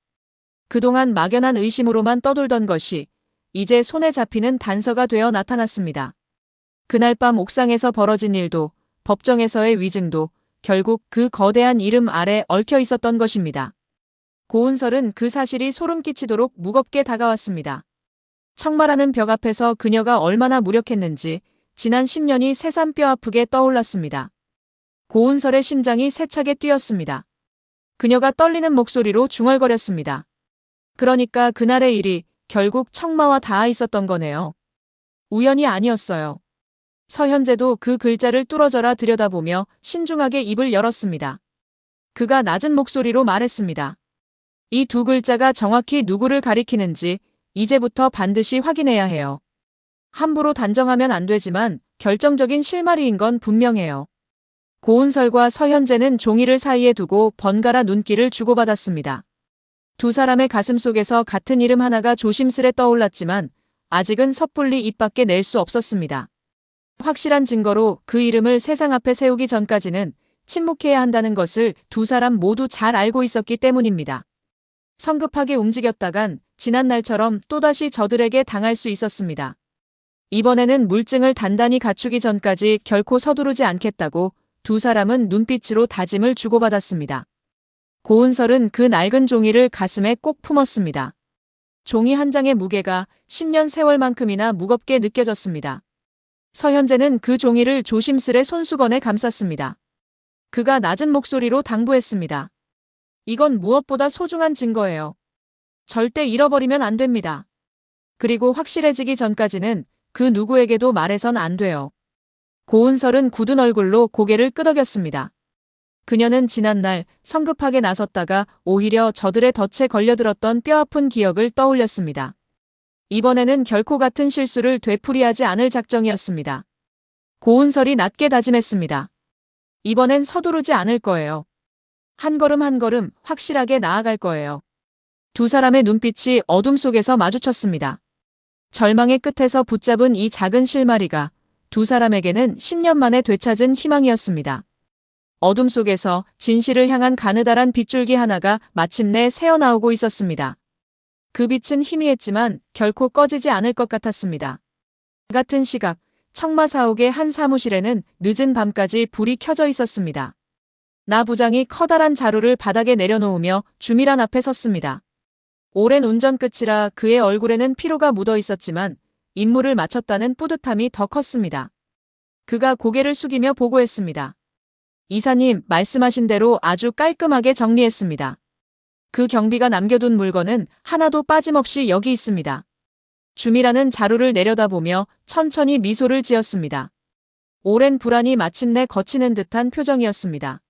그동안 막연한 의심으로만 떠돌던 것이 이제 손에 잡히는 단서가 되어 나타났습니다. 그날 밤 옥상에서 벌어진 일도 법정에서의 위증도 결국 그 거대한 이름 아래 얽혀 있었던 것입니다. 고은설은 그 사실이 소름 끼치도록 무겁게 다가왔습니다. 청마라는 벽 앞에서 그녀가 얼마나 무력했는지 지난 10년이 새삼 뼈아프게 떠올랐습니다. 고은설의 심장이 세차게 뛰었습니다. 그녀가 떨리는 목소리로 중얼거렸습니다. 그러니까 그날의 일이 결국 청마와 닿아 있었던 거네요. 우연이 아니었어요. 서현재도 그 글자를 뚫어져라 들여다보며 신중하게 입을 열었습니다. 그가 낮은 목소리로 말했습니다. 이 두 글자가 정확히 누구를 가리키는지 이제부터 반드시 확인해야 해요. 함부로 단정하면 안 되지만 결정적인 실마리인 건 분명해요. 고은설과 서현재는 종이를 사이에 두고 번갈아 눈길을 주고받았습니다. 두 사람의 가슴 속에서 같은 이름 하나가 조심스레 떠올랐지만 아직은 섣불리 입 밖에 낼 수 없었습니다. 확실한 증거로 그 이름을 세상 앞에 세우기 전까지는 침묵해야 한다는 것을 두 사람 모두 잘 알고 있었기 때문입니다. 성급하게 움직였다간 지난날처럼 또다시 저들에게 당할 수 있었습니다. 이번에는 물증을 단단히 갖추기 전까지 결코 서두르지 않겠다고 두 사람은 눈빛으로 다짐을 주고받았습니다. 고은설은 그 낡은 종이를 가슴에 꼭 품었습니다. 종이 한 장의 무게가 10년 세월만큼이나 무겁게 느껴졌습니다. 서현재는 그 종이를 조심스레 손수건에 감쌌습니다. 그가 낮은 목소리로 당부했습니다. 이건 무엇보다 소중한 증거예요. 절대 잃어버리면 안 됩니다. 그리고 확실해지기 전까지는 그 누구에게도 말해선 안 돼요. 고은설은 굳은 얼굴로 고개를 끄덕였습니다. 그녀는 지난날 성급하게 나섰다가 오히려 저들의 덫에 걸려들었던 뼈아픈 기억을 떠올렸습니다. 이번에는 결코 같은 실수를 되풀이하지 않을 작정이었습니다. 고은설이 낮게 다짐했습니다. 이번엔 서두르지 않을 거예요. 한 걸음 한 걸음 확실하게 나아갈 거예요. 두 사람의 눈빛이 어둠 속에서 마주쳤습니다. 절망의 끝에서 붙잡은 이 작은 실마리가 두 사람에게는 10년 만에 되찾은 희망이었습니다. 어둠 속에서 진실을 향한 가느다란 빗줄기 하나가 마침내 새어나오고 있었습니다. 그 빛은 희미했지만 결코 꺼지지 않을 것 같았습니다. 같은 시각 청마사옥의 한 사무실에는 늦은 밤까지 불이 켜져 있었습니다. 나 부장이 커다란 자루를 바닥에 내려놓으며 주미란 앞에 섰습니다. 오랜 운전 끝이라 그의 얼굴에는 피로가 묻어 있었지만 임무를 마쳤다는 뿌듯함이 더 컸습니다. 그가 고개를 숙이며 보고했습니다. 이사님, 말씀하신 대로 아주 깔끔하게 정리했습니다. 그 경비가 남겨둔 물건은 하나도 빠짐없이 여기 있습니다. 주미라는 자루를 내려다보며 천천히 미소를 지었습니다. 오랜 불안이 마침내 거치는 듯한 표정이었습니다.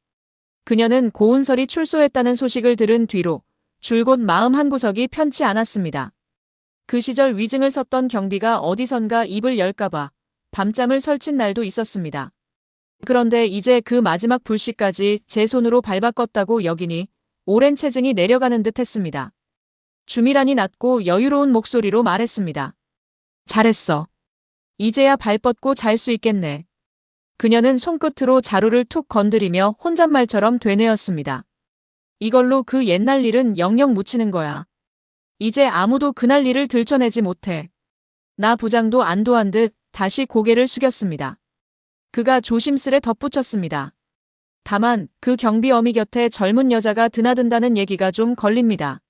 그녀는 고은설이 출소했다는 소식을 들은 뒤로 줄곧 마음 한구석이 편치 않았습니다. 그 시절 위증을 섰던 경비가 어디선가 입을 열까봐 밤잠을 설친 날도 있었습니다. 그런데 이제 그 마지막 불씨까지 제 손으로 밟아 껐다고 여기니 오랜 체증이 내려가는 듯 했습니다. 주미란이 낮고 여유로운 목소리로 말했습니다. 잘했어. 이제야 발 뻗고 잘 수 있겠네. 그녀는 손끝으로 자루를 툭 건드리며 혼잣말처럼 되뇌었습니다. 이걸로 그 옛날 일은 영영 묻히는 거야. 이제 아무도 그날 일을 들춰내지 못해. 나 부장도 안도한 듯 다시 고개를 숙였습니다. 그가 조심스레 덧붙였습니다. 다만 그 경비 어미 곁에 젊은 여자가 드나든다는 얘기가 좀 걸립니다.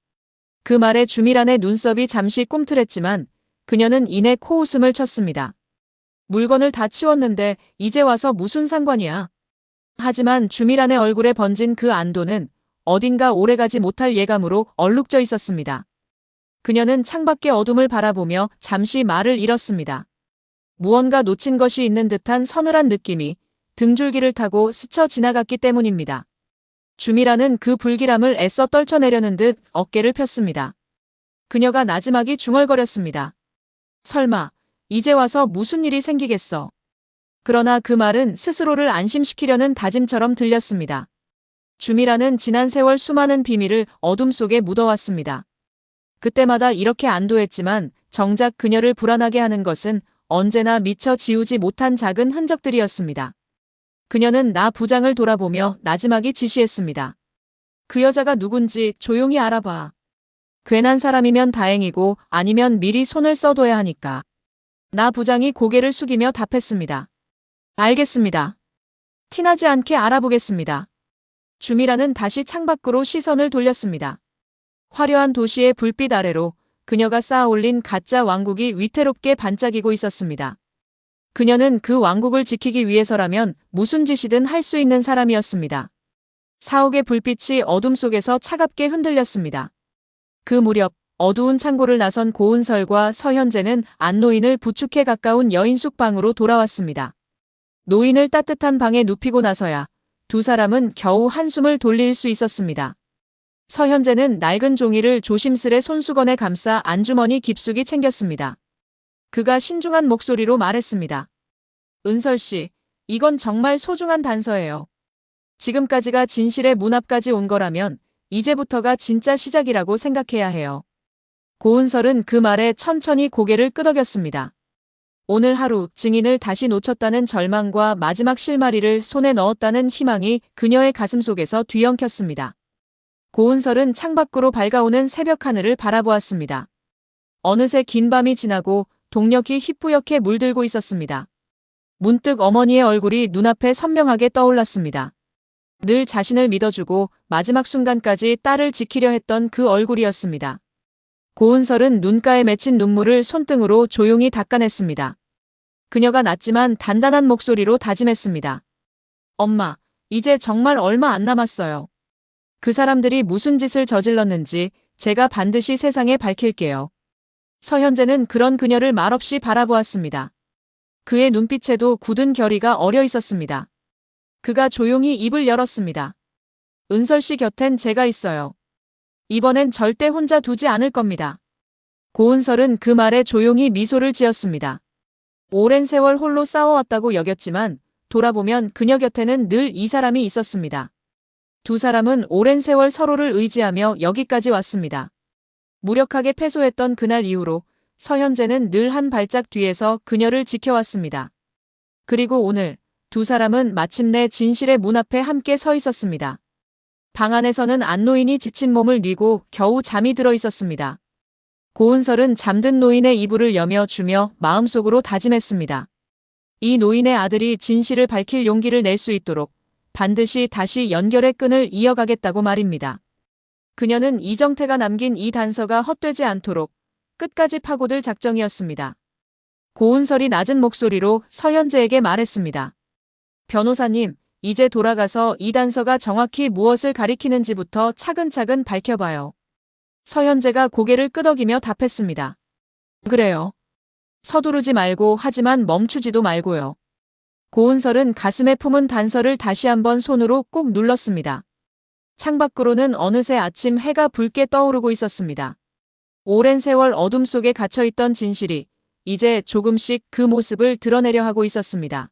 그 말에 주미란의 눈썹이 잠시 꿈틀했지만 그녀는 이내 코웃음을 쳤습니다. 물건을 다 치웠는데 이제 와서 무슨 상관이야. 하지만 주미란의 얼굴에 번진 그 안도는 어딘가 오래가지 못할 예감으로 얼룩져 있었습니다. 그녀는 창밖의 어둠을 바라보며 잠시 말을 잃었습니다. 무언가 놓친 것이 있는 듯한 서늘한 느낌이 등줄기를 타고 스쳐 지나갔기 때문입니다. 주미란은 그 불길함을 애써 떨쳐내려는 듯 어깨를 폈습니다. 그녀가 나지막이 중얼거렸습니다. 설마 이제 와서 무슨 일이 생기겠어. 그러나 그 말은 스스로를 안심시키려는 다짐처럼 들렸습니다. 주미란은 지난 세월 수많은 비밀을 어둠 속에 묻어왔습니다. 그때마다 이렇게 안도했지만 정작 그녀를 불안하게 하는 것은 언제나 미처 지우지 못한 작은 흔적들이었습니다. 그녀는 나 부장을 돌아보며 나지막이 지시했습니다. 그 여자가 누군지 조용히 알아봐. 괜한 사람이면 다행이고 아니면 미리 손을 써둬야 하니까. 나 부장이 고개를 숙이며 답했습니다. 알겠습니다. 티나지 않게 알아보겠습니다. 주미란은 다시 창밖으로 시선을 돌렸습니다. 화려한 도시의 불빛 아래로 그녀가 쌓아 올린 가짜 왕국이 위태롭게 반짝이고 있었습니다. 그녀는 그 왕국을 지키기 위해서라면 무슨 짓이든 할 수 있는 사람이었습니다. 사옥의 불빛이 어둠 속에서 차갑게 흔들렸습니다. 그 무렵 어두운 창고를 나선 고은설과 서현재는 안노인을 부축해 가까운 여인숙 방으로 돌아왔습니다. 노인을 따뜻한 방에 눕히고 나서야 두 사람은 겨우 한숨을 돌릴 수 있었습니다. 서현재는 낡은 종이를 조심스레 손수건에 감싸 안주머니 깊숙이 챙겼습니다. 그가 신중한 목소리로 말했습니다. 은설 씨, 이건 정말 소중한 단서예요. 지금까지가 진실의 문 앞까지 온 거라면 이제부터가 진짜 시작이라고 생각해야 해요. 고은설은 그 말에 천천히 고개를 끄덕였습니다. 오늘 하루 증인을 다시 놓쳤다는 절망과 마지막 실마리를 손에 넣었다는 희망이 그녀의 가슴 속에서 뒤엉켰습니다. 고은설은 창밖으로 밝아오는 새벽 하늘을 바라보았습니다. 어느새 긴 밤이 지나고 동력이 희뿌옇게 물들고 있었습니다. 문득 어머니의 얼굴이 눈앞에 선명하게 떠올랐습니다. 늘 자신을 믿어주고 마지막 순간까지 딸을 지키려 했던 그 얼굴이었습니다. 고은설은 눈가에 맺힌 눈물을 손등으로 조용히 닦아냈습니다. 그녀가 낮지만 단단한 목소리로 다짐했습니다. 엄마, 이제 정말 얼마 안 남았어요. 그 사람들이 무슨 짓을 저질렀는지 제가 반드시 세상에 밝힐게요. 서현재는 그런 그녀를 말없이 바라보았습니다. 그의 눈빛에도 굳은 결의가 어려 있었습니다. 그가 조용히 입을 열었습니다. 은설 씨 곁엔 제가 있어요. 이번엔 절대 혼자 두지 않을 겁니다. 고은설은 그 말에 조용히 미소를 지었습니다. 오랜 세월 홀로 싸워왔다고 여겼지만 돌아보면 그녀 곁에는 늘 이 사람이 있었습니다. 두 사람은 오랜 세월 서로를 의지하며 여기까지 왔습니다. 무력하게 패소했던 그날 이후로 서현재는 늘 한 발짝 뒤에서 그녀를 지켜왔습니다. 그리고 오늘 두 사람은 마침내 진실의 문 앞에 함께 서 있었습니다. 방 안에서는 안노인이 지친 몸을 뉘고 겨우 잠이 들어 있었습니다. 고은설은 잠든 노인의 이불을 여며 주며 마음속으로 다짐했습니다. 이 노인의 아들이 진실을 밝힐 용기를 낼 수 있도록 반드시 다시 연결의 끈을 이어가겠다고 말입니다. 그녀는 이정태가 남긴 이 단서가 헛되지 않도록 끝까지 파고들 작정이었습니다. 고은설이 낮은 목소리로 서현재에게 말했습니다. 변호사님, 이제 돌아가서 이 단서가 정확히 무엇을 가리키는지부터 차근차근 밝혀봐요. 서현재가 고개를 끄덕이며 답했습니다. 그래요. 서두르지 말고 하지만 멈추지도 말고요. 고은설은 가슴에 품은 단서를 다시 한번 손으로 꾹 눌렀습니다. 창밖으로는 어느새 아침 해가 붉게 떠오르고 있었습니다. 오랜 세월 어둠 속에 갇혀있던 진실이 이제 조금씩 그 모습을 드러내려 하고 있었습니다.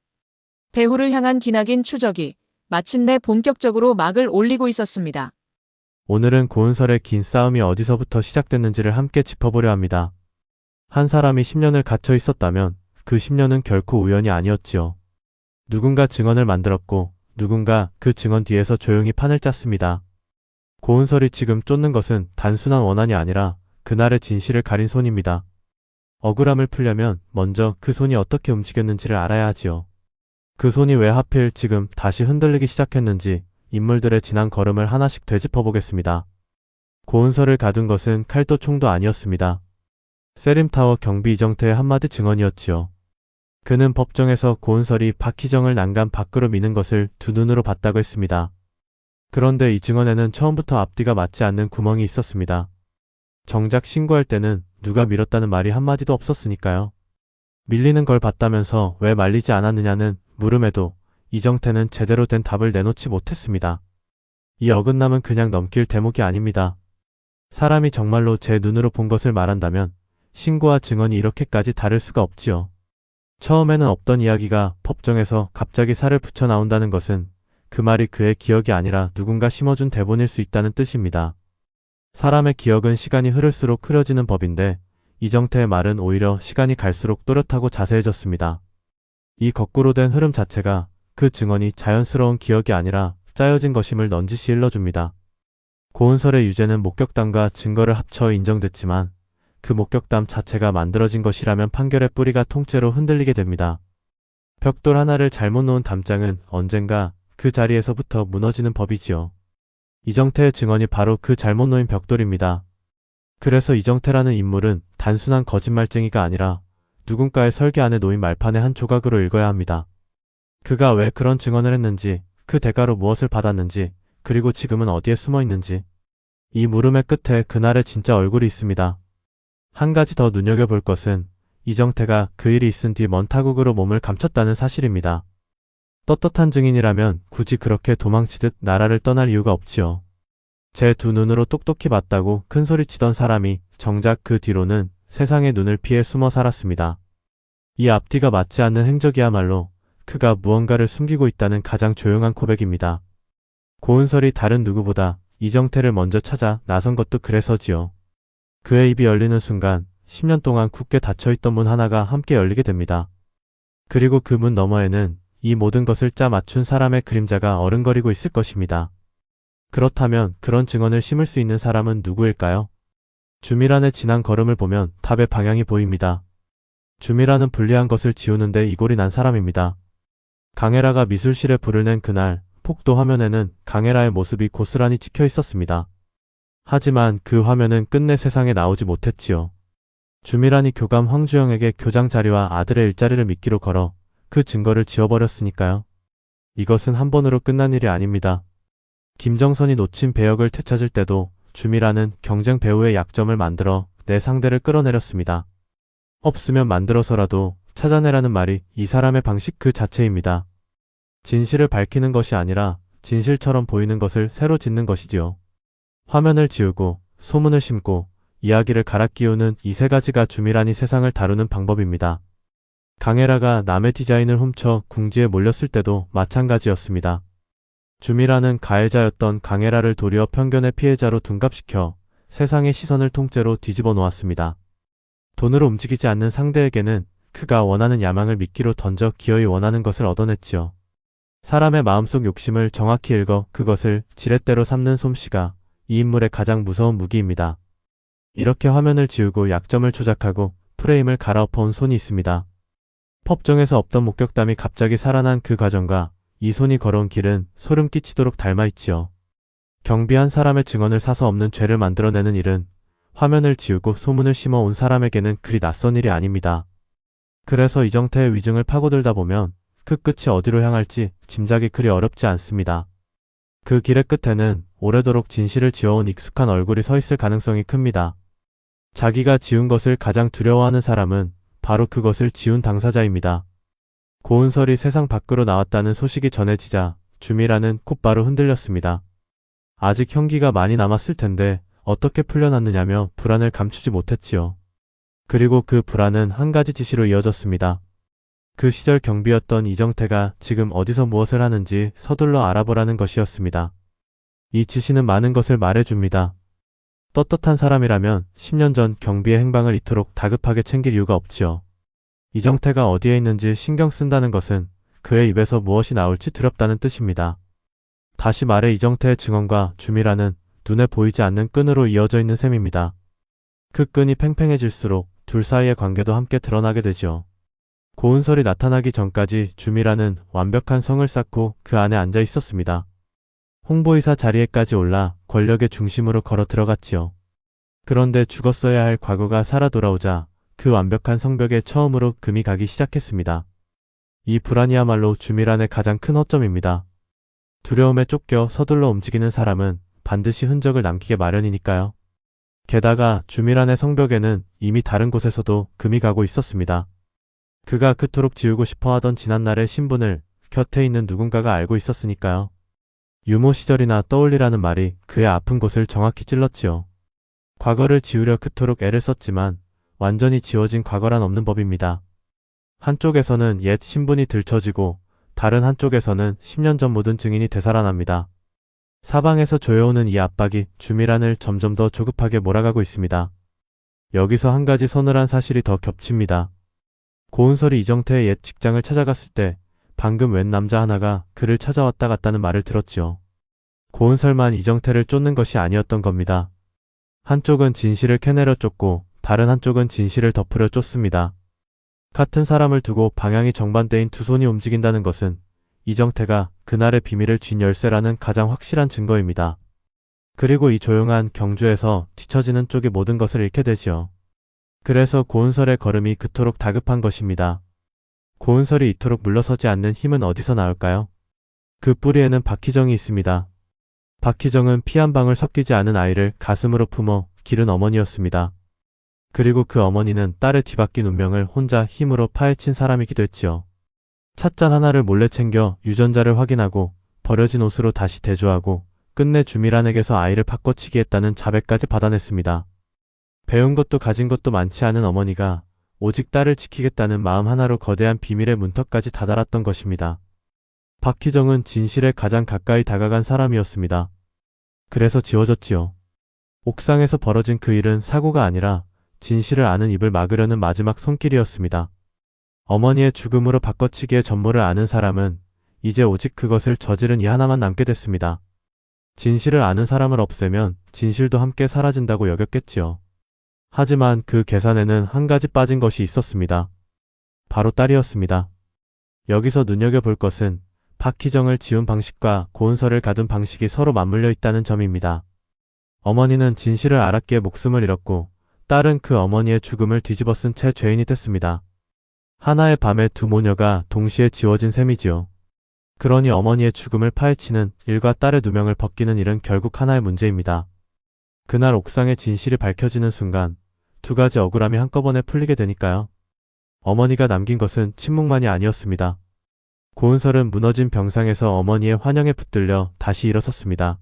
배후를 향한 기나긴 추적이 마침내 본격적으로 막을 올리고 있었습니다. 오늘은 고은설의 긴 싸움이 어디서부터 시작됐는지를 함께 짚어보려 합니다. 한 사람이 10년을 갇혀 있었다면 그 10년은 결코 우연이 아니었지요. 누군가 증언을 만들었고 누군가 그 증언 뒤에서 조용히 판을 짰습니다. 고은설이 지금 쫓는 것은 단순한 원한이 아니라 그날의 진실을 가린 손입니다. 억울함을 풀려면 먼저 그 손이 어떻게 움직였는지를 알아야 하지요. 그 손이 왜 하필 지금 다시 흔들리기 시작했는지 인물들의 지난 걸음을 하나씩 되짚어 보겠습니다. 고은설을 가둔 것은 칼도 총도 아니었습니다. 세림타워 경비 이정태의 한마디 증언이었지요. 그는 법정에서 고은설이 박희정을 난간 밖으로 미는 것을 두 눈으로 봤다고 했습니다. 그런데 이 증언에는 처음부터 앞뒤가 맞지 않는 구멍이 있었습니다. 정작 신고할 때는 누가 밀었다는 말이 한마디도 없었으니까요. 밀리는 걸 봤다면서 왜 말리지 않았느냐는 물음에도 이정태는 제대로 된 답을 내놓지 못했습니다. 이 어긋남은 그냥 넘길 대목이 아닙니다. 사람이 정말로 제 눈으로 본 것을 말한다면 신고와 증언이 이렇게까지 다를 수가 없지요. 처음에는 없던 이야기가 법정에서 갑자기 살을 붙여 나온다는 것은 그 말이 그의 기억이 아니라 누군가 심어준 대본일 수 있다는 뜻입니다. 사람의 기억은 시간이 흐를수록 흐려지는 법인데 이정태의 말은 오히려 시간이 갈수록 또렷하고 자세해졌습니다. 이 거꾸로 된 흐름 자체가 그 증언이 자연스러운 기억이 아니라 짜여진 것임을 넌지시 일러줍니다. 고은설의 유죄는 목격담과 증거를 합쳐 인정됐지만 그 목격담 자체가 만들어진 것이라면 판결의 뿌리가 통째로 흔들리게 됩니다. 벽돌 하나를 잘못 놓은 담장은 언젠가 그 자리에서부터 무너지는 법이지요. 이정태의 증언이 바로 그 잘못 놓인 벽돌입니다. 그래서 이정태라는 인물은 단순한 거짓말쟁이가 아니라 누군가의 설계 안에 놓인 말판의 한 조각으로 읽어야 합니다. 그가 왜 그런 증언을 했는지, 그 대가로 무엇을 받았는지, 그리고 지금은 어디에 숨어 있는지. 이 물음의 끝에 그날의 진짜 얼굴이 있습니다. 한 가지 더 눈여겨볼 것은 이정태가 그 일이 있은 뒤 먼 타국으로 몸을 감췄다는 사실입니다. 떳떳한 증인이라면 굳이 그렇게 도망치듯 나라를 떠날 이유가 없지요. 제 두 눈으로 똑똑히 봤다고 큰소리치던 사람이 정작 그 뒤로는 세상의 눈을 피해 숨어 살았습니다. 이 앞뒤가 맞지 않는 행적이야말로 그가 무언가를 숨기고 있다는 가장 조용한 고백입니다. 고은설이 다른 누구보다 이정태를 먼저 찾아 나선 것도 그래서지요. 그의 입이 열리는 순간 10년 동안 굳게 닫혀있던 문 하나가 함께 열리게 됩니다. 그리고 그 문 너머에는 이 모든 것을 짜 맞춘 사람의 그림자가 어른거리고 있을 것입니다. 그렇다면 그런 증언을 심을 수 있는 사람은 누구일까요? 주미란의 지난 걸음을 보면 답의 방향이 보입니다. 주미란은 불리한 것을 지우는데 이골이 난 사람입니다. 강혜라가 미술실에 불을 낸 그날 폭도 화면에는 강혜라의 모습이 고스란히 찍혀 있었습니다. 하지만 그 화면은 끝내 세상에 나오지 못했지요. 주미란이 교감 황주영에게 교장 자리와 아들의 일자리를 미끼로 걸어 그 증거를 지워버렸으니까요. 이것은 한 번으로 끝난 일이 아닙니다. 김정선이 놓친 배역을 되찾을 때도 주미란은 경쟁 배우의 약점을 만들어 내 상대를 끌어내렸습니다. 없으면 만들어서라도 찾아내라는 말이 이 사람의 방식 그 자체입니다. 진실을 밝히는 것이 아니라 진실처럼 보이는 것을 새로 짓는 것이지요. 화면을 지우고 소문을 심고 이야기를 갈아 끼우는 이 세 가지가 주미란이 세상을 다루는 방법입니다. 강혜라가 남의 디자인을 훔쳐 궁지에 몰렸을 때도 마찬가지였습니다. 주미란은 가해자였던 강혜라를 도리어 편견의 피해자로 둔갑시켜 세상의 시선을 통째로 뒤집어 놓았습니다. 돈으로 움직이지 않는 상대에게는 그가 원하는 야망을 미끼로 던져 기어이 원하는 것을 얻어냈지요. 사람의 마음속 욕심을 정확히 읽어 그것을 지렛대로 삼는 솜씨가 이 인물의 가장 무서운 무기입니다. 이렇게 화면을 지우고 약점을 조작하고 프레임을 갈아엎어온 손이 있습니다. 법정에서 없던 목격담이 갑자기 살아난 그 과정과 이 손이 걸어온 길은 소름 끼치도록 닮아있지요. 경비한 사람의 증언을 사서 없는 죄를 만들어내는 일은 화면을 지우고 소문을 심어온 사람에게는 그리 낯선 일이 아닙니다. 그래서 이정태의 위증을 파고들다 보면 그 끝이 어디로 향할지 짐작이 그리 어렵지 않습니다. 그 길의 끝에는 오래도록 진실을 지어온 익숙한 얼굴이 서 있을 가능성이 큽니다. 자기가 지운 것을 가장 두려워하는 사람은 바로 그것을 지운 당사자입니다. 고은설이 세상 밖으로 나왔다는 소식이 전해지자 주미란은 곧바로 흔들렸습니다. 아직 형기가 많이 남았을 텐데 어떻게 풀려났느냐며 불안을 감추지 못했지요. 그리고 그 불안은 한 가지 지시로 이어졌습니다. 그 시절 경비였던 이정태가 지금 어디서 무엇을 하는지 서둘러 알아보라는 것이었습니다. 이 지시는 많은 것을 말해줍니다. 떳떳한 사람이라면 10년 전 경비의 행방을 이토록 다급하게 챙길 이유가 없지요. 이정태가 어디에 있는지 신경 쓴다는 것은 그의 입에서 무엇이 나올지 두렵다는 뜻입니다. 다시 말해 이정태의 증언과 주미란은 눈에 보이지 않는 끈으로 이어져 있는 셈입니다. 그 끈이 팽팽해질수록 둘 사이의 관계도 함께 드러나게 되지요. 고은설이 나타나기 전까지 주미란은 완벽한 성을 쌓고 그 안에 앉아 있었습니다. 홍보이사 자리에까지 올라 권력의 중심으로 걸어 들어갔지요. 그런데 죽었어야 할 과거가 살아 돌아오자 그 완벽한 성벽에 처음으로 금이 가기 시작했습니다. 이 불안이야말로 주미란의 가장 큰 허점입니다. 두려움에 쫓겨 서둘러 움직이는 사람은 반드시 흔적을 남기게 마련이니까요. 게다가 주미란의 성벽에는 이미 다른 곳에서도 금이 가고 있었습니다. 그가 그토록 지우고 싶어하던 지난날의 신분을 곁에 있는 누군가가 알고 있었으니까요. 유모 시절이나 떠올리라는 말이 그의 아픈 곳을 정확히 찔렀지요. 과거를 지우려 그토록 애를 썼지만 완전히 지워진 과거란 없는 법입니다. 한쪽에서는 옛 신분이 들춰지고 다른 한쪽에서는 10년 전 모든 증인이 되살아납니다. 사방에서 조여오는 이 압박이 주미란을 점점 더 조급하게 몰아가고 있습니다. 여기서 한 가지 서늘한 사실이 더 겹칩니다. 고은설이 이정태의 옛 직장을 찾아갔을 때 방금 웬 남자 하나가 그를 찾아왔다 갔다는 말을 들었지요. 고은설만 이정태를 쫓는 것이 아니었던 겁니다. 한쪽은 진실을 캐내려 쫓고 다른 한쪽은 진실을 덮으려 쫓습니다. 같은 사람을 두고 방향이 정반대인 두 손이 움직인다는 것은 이정태가 그날의 비밀을 쥔 열쇠라는 가장 확실한 증거입니다. 그리고 이 조용한 경주에서 뒤처지는 쪽이 모든 것을 잃게 되지요. 그래서 고은설의 걸음이 그토록 다급한 것입니다. 고은설이 이토록 물러서지 않는 힘은 어디서 나올까요? 그 뿌리에는 박희정이 있습니다. 박희정은 피 한 방울 섞이지 않은 아이를 가슴으로 품어 기른 어머니였습니다. 그리고 그 어머니는 딸의 뒤바뀐 운명을 혼자 힘으로 파헤친 사람이기도 했지요. 찻잔 하나를 몰래 챙겨 유전자를 확인하고 버려진 옷으로 다시 대조하고 끝내 주미란에게서 아이를 바꿔치기 했다는 자백까지 받아냈습니다. 배운 것도 가진 것도 많지 않은 어머니가 오직 딸을 지키겠다는 마음 하나로 거대한 비밀의 문턱까지 다다랐던 것입니다. 박희정은 진실에 가장 가까이 다가간 사람이었습니다. 그래서 지워졌지요. 옥상에서 벌어진 그 일은 사고가 아니라 진실을 아는 입을 막으려는 마지막 손길이었습니다. 어머니의 죽음으로 바꿔치기의 전모를 아는 사람은 이제 오직 그것을 저지른 이 하나만 남게 됐습니다. 진실을 아는 사람을 없애면 진실도 함께 사라진다고 여겼겠지요. 하지만 그 계산에는 한 가지 빠진 것이 있었습니다. 바로 딸이었습니다. 여기서 눈여겨볼 것은 박희정을 지운 방식과 고은설을 가둔 방식이 서로 맞물려 있다는 점입니다. 어머니는 진실을 알았기에 목숨을 잃었고 딸은 그 어머니의 죽음을 뒤집어 쓴 채 죄인이 됐습니다. 하나의 밤에 두 모녀가 동시에 지워진 셈이지요. 그러니 어머니의 죽음을 파헤치는 일과 딸의 누명을 벗기는 일은 결국 하나의 문제입니다. 그날 옥상의 진실이 밝혀지는 순간 두 가지 억울함이 한꺼번에 풀리게 되니까요. 어머니가 남긴 것은 침묵만이 아니었습니다. 고은설은 무너진 병상에서 어머니의 환영에 붙들려 다시 일어섰습니다.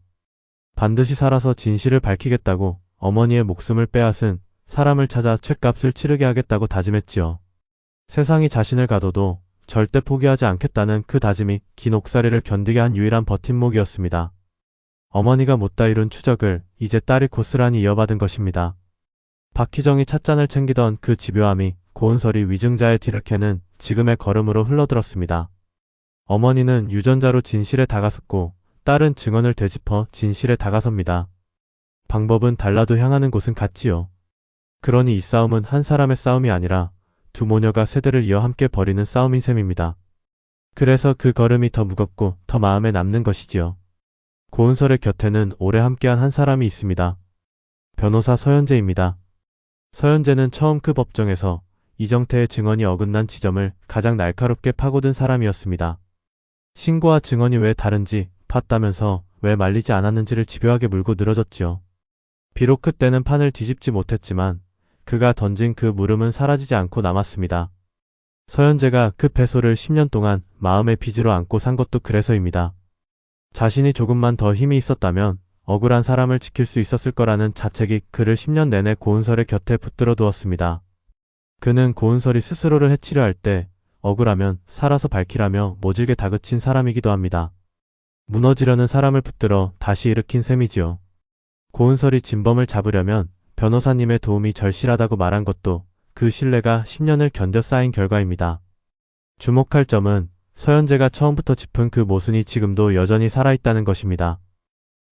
반드시 살아서 진실을 밝히겠다고 어머니의 목숨을 빼앗은 사람을 찾아 죗값을 치르게 하겠다고 다짐했지요. 세상이 자신을 가둬도 절대 포기하지 않겠다는 그 다짐이 긴 옥살이를 견디게 한 유일한 버팀목이었습니다. 어머니가 못다 이룬 추적을 이제 딸이 고스란히 이어받은 것입니다. 박희정이 찻잔을 챙기던 그 집요함이 고은설이 위증자의 뒤를 캐는 지금의 걸음으로 흘러들었습니다. 어머니는 유전자로 진실에 다가섰고 딸은 증언을 되짚어 진실에 다가섭니다. 방법은 달라도 향하는 곳은 같지요. 그러니 이 싸움은 한 사람의 싸움이 아니라 두 모녀가 세대를 이어 함께 벌이는 싸움인 셈입니다. 그래서 그 걸음이 더 무겁고 더 마음에 남는 것이지요. 고은설의 곁에는 오래 함께한 한 사람이 있습니다. 변호사 서현재입니다. 서현재는 처음 그 법정에서 이정태의 증언이 어긋난 지점을 가장 날카롭게 파고든 사람이었습니다. 신고와 증언이 왜 다른지 팠다면서 왜 말리지 않았는지를 집요하게 물고 늘어졌지요. 비록 그때는 판을 뒤집지 못했지만 그가 던진 그 물음은 사라지지 않고 남았습니다. 서현재가 그 패소를 10년 동안 마음의 빚으로 안고 산 것도 그래서입니다. 자신이 조금만 더 힘이 있었다면 억울한 사람을 지킬 수 있었을 거라는 자책이 그를 10년 내내 고은설의 곁에 붙들어 두었습니다. 그는 고은설이 스스로를 해치려 할 때 억울하면 살아서 밝히라며 모질게 다그친 사람이기도 합니다. 무너지려는 사람을 붙들어 다시 일으킨 셈이지요. 고은설이 진범을 잡으려면 변호사님의 도움이 절실하다고 말한 것도 그 신뢰가 10년을 견뎌 쌓인 결과입니다. 주목할 점은 서현재가 처음부터 짚은 그 모순이 지금도 여전히 살아있다는 것입니다.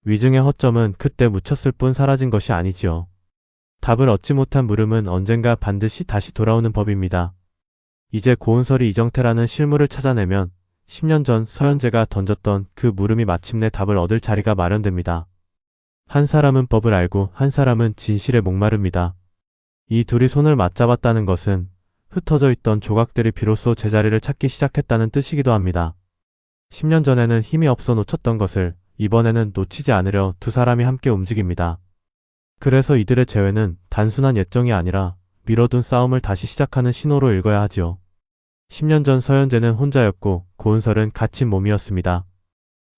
위증의 허점은 그때 묻혔을 뿐 사라진 것이 아니지요. 답을 얻지 못한 물음은 언젠가 반드시 다시 돌아오는 법입니다. 이제 고은설이 이정태라는 실물을 찾아내면 10년 전 서현재가 던졌던 그 물음이 마침내 답을 얻을 자리가 마련됩니다. 한 사람은 법을 알고 한 사람은 진실에 목마릅니다. 이 둘이 손을 맞잡았다는 것은 흩어져 있던 조각들이 비로소 제자리를 찾기 시작했다는 뜻이기도 합니다. 10년 전에는 힘이 없어 놓쳤던 것을 이번에는 놓치지 않으려 두 사람이 함께 움직입니다. 그래서 이들의 재회는 단순한 예정이 아니라 미뤄둔 싸움을 다시 시작하는 신호로 읽어야 하지요. 10년 전 서현재는 혼자였고 고은설은 갇힌 몸이었습니다.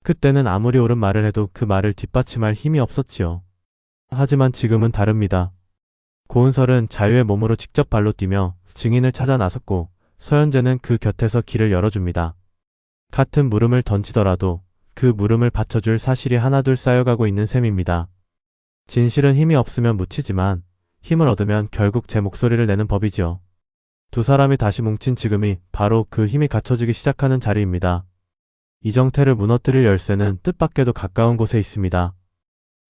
그때는 아무리 옳은 말을 해도 그 말을 뒷받침할 힘이 없었지요. 하지만 지금은 다릅니다. 고은설은 자유의 몸으로 직접 발로 뛰며 증인을 찾아 나섰고 서현재는 그 곁에서 길을 열어줍니다. 같은 물음을 던지더라도 그 물음을 받쳐줄 사실이 하나둘 쌓여가고 있는 셈입니다. 진실은 힘이 없으면 묻히지만 힘을 얻으면 결국 제 목소리를 내는 법이지요. 두 사람이 다시 뭉친 지금이 바로 그 힘이 갖춰지기 시작하는 자리입니다. 이정태를 무너뜨릴 열쇠는 뜻밖에도 가까운 곳에 있습니다.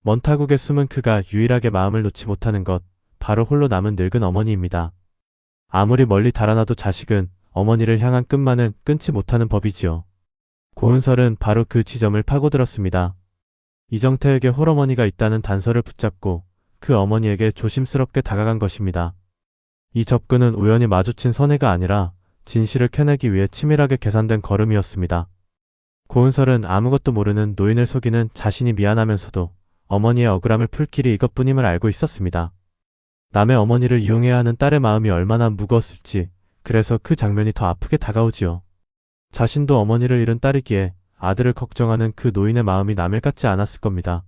먼 타국에 숨은 그가 유일하게 마음을 놓지 못하는 것, 바로 홀로 남은 늙은 어머니입니다. 아무리 멀리 달아나도 자식은 어머니를 향한 끈만은 끊지 못하는 법이지요. 고은설은 바로 그 지점을 파고들었습니다. 이정태에게 홀어머니가 있다는 단서를 붙잡고 그 어머니에게 조심스럽게 다가간 것입니다. 이 접근은 우연히 마주친 선회가 아니라 진실을 캐내기 위해 치밀하게 계산된 걸음이었습니다. 고은설은 아무것도 모르는 노인을 속이는 자신이 미안하면서도 어머니의 억울함을 풀 길이 이것뿐임을 알고 있었습니다. 남의 어머니를 이용해야 하는 딸의 마음이 얼마나 무거웠을지 그래서 그 장면이 더 아프게 다가오지요. 자신도 어머니를 잃은 딸이기에 아들을 걱정하는 그 노인의 마음이 남일 같지 않았을 겁니다.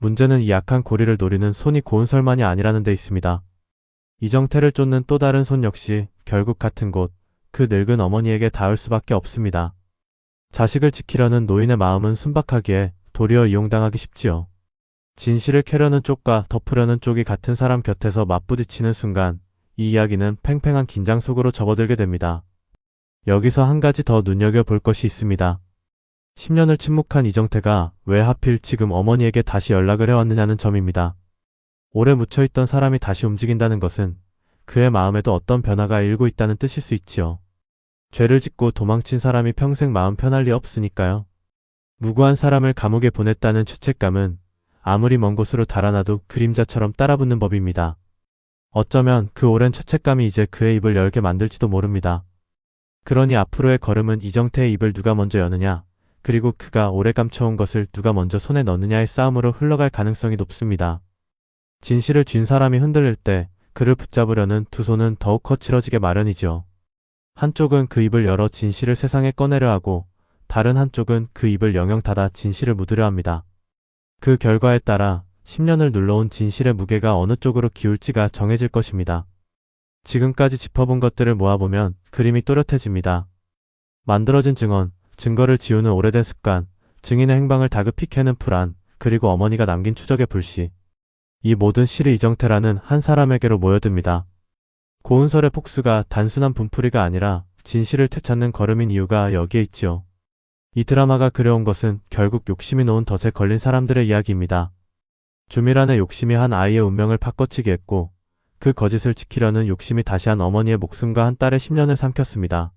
문제는 이 약한 고리를 노리는 손이 고은설만이 아니라는 데 있습니다. 이정태를 쫓는 또 다른 손 역시 결국 같은 곳, 그 늙은 어머니에게 닿을 수밖에 없습니다. 자식을 지키려는 노인의 마음은 순박하기에 도리어 이용당하기 쉽지요. 진실을 캐려는 쪽과 덮으려는 쪽이 같은 사람 곁에서 맞부딪히는 순간 이 이야기는 팽팽한 긴장 속으로 접어들게 됩니다. 여기서 한 가지 더 눈여겨볼 것이 있습니다. 10년을 침묵한 이정태가 왜 하필 지금 어머니에게 다시 연락을 해왔느냐는 점입니다. 오래 묻혀있던 사람이 다시 움직인다는 것은 그의 마음에도 어떤 변화가 일고 있다는 뜻일 수 있지요. 죄를 짓고 도망친 사람이 평생 마음 편할 리 없으니까요. 무고한 사람을 감옥에 보냈다는 죄책감은 아무리 먼 곳으로 달아나도 그림자처럼 따라붙는 법입니다. 어쩌면 그 오랜 죄책감이 이제 그의 입을 열게 만들지도 모릅니다. 그러니 앞으로의 걸음은 이정태의 입을 누가 먼저 여느냐, 그리고 그가 오래 감춰온 것을 누가 먼저 손에 넣느냐의 싸움으로 흘러갈 가능성이 높습니다. 진실을 쥔 사람이 흔들릴 때 그를 붙잡으려는 두 손은 더욱 거칠어지게 마련이죠. 한쪽은 그 입을 열어 진실을 세상에 꺼내려 하고 다른 한쪽은 그 입을 영영 닫아 진실을 묻으려 합니다. 그 결과에 따라 10년을 눌러온 진실의 무게가 어느 쪽으로 기울지가 정해질 것입니다. 지금까지 짚어본 것들을 모아보면 그림이 또렷해집니다. 만들어진 증언, 증거를 지우는 오래된 습관, 증인의 행방을 다급히 캐는 불안, 그리고 어머니가 남긴 추적의 불씨. 이 모든 실이 이정태라는 한 사람에게로 모여듭니다. 고은설의 폭수가 단순한 분풀이가 아니라 진실을 되찾는 걸음인 이유가 여기에 있지요. 이 드라마가 그려온 것은 결국 욕심이 놓은 덫에 걸린 사람들의 이야기입니다. 주미란의 욕심이 한 아이의 운명을 바꿔치기 했고 그 거짓을 지키려는 욕심이 다시 한 어머니의 목숨과 한 딸의 10년을 삼켰습니다.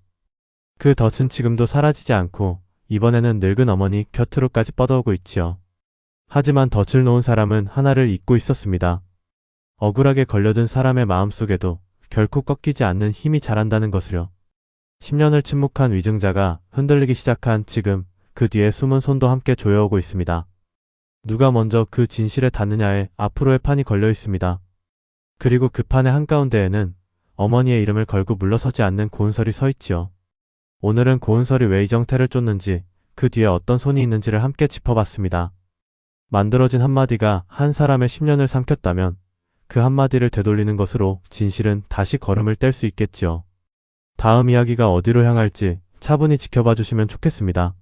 그 덫은 지금도 사라지지 않고 이번에는 늙은 어머니 곁으로까지 뻗어오고 있지요. 하지만 덫을 놓은 사람은 하나를 잊고 있었습니다. 억울하게 걸려든 사람의 마음속에도 결코 꺾이지 않는 힘이 자란다는 것을요. 10년을 침묵한 위증자가 흔들리기 시작한 지금 그 뒤에 숨은 손도 함께 조여오고 있습니다. 누가 먼저 그 진실에 닿느냐에 앞으로의 판이 걸려 있습니다. 그리고 그 판의 한가운데에는 어머니의 이름을 걸고 물러서지 않는 고은설이 서 있지요. 오늘은 고은설이 왜 이정태를 쫓는지 그 뒤에 어떤 손이 있는지를 함께 짚어봤습니다. 만들어진 한마디가 한 사람의 10년을 삼켰다면 그 한마디를 되돌리는 것으로 진실은 다시 걸음을 뗄 수 있겠지요. 다음 이야기가 어디로 향할지 차분히 지켜봐 주시면 좋겠습니다.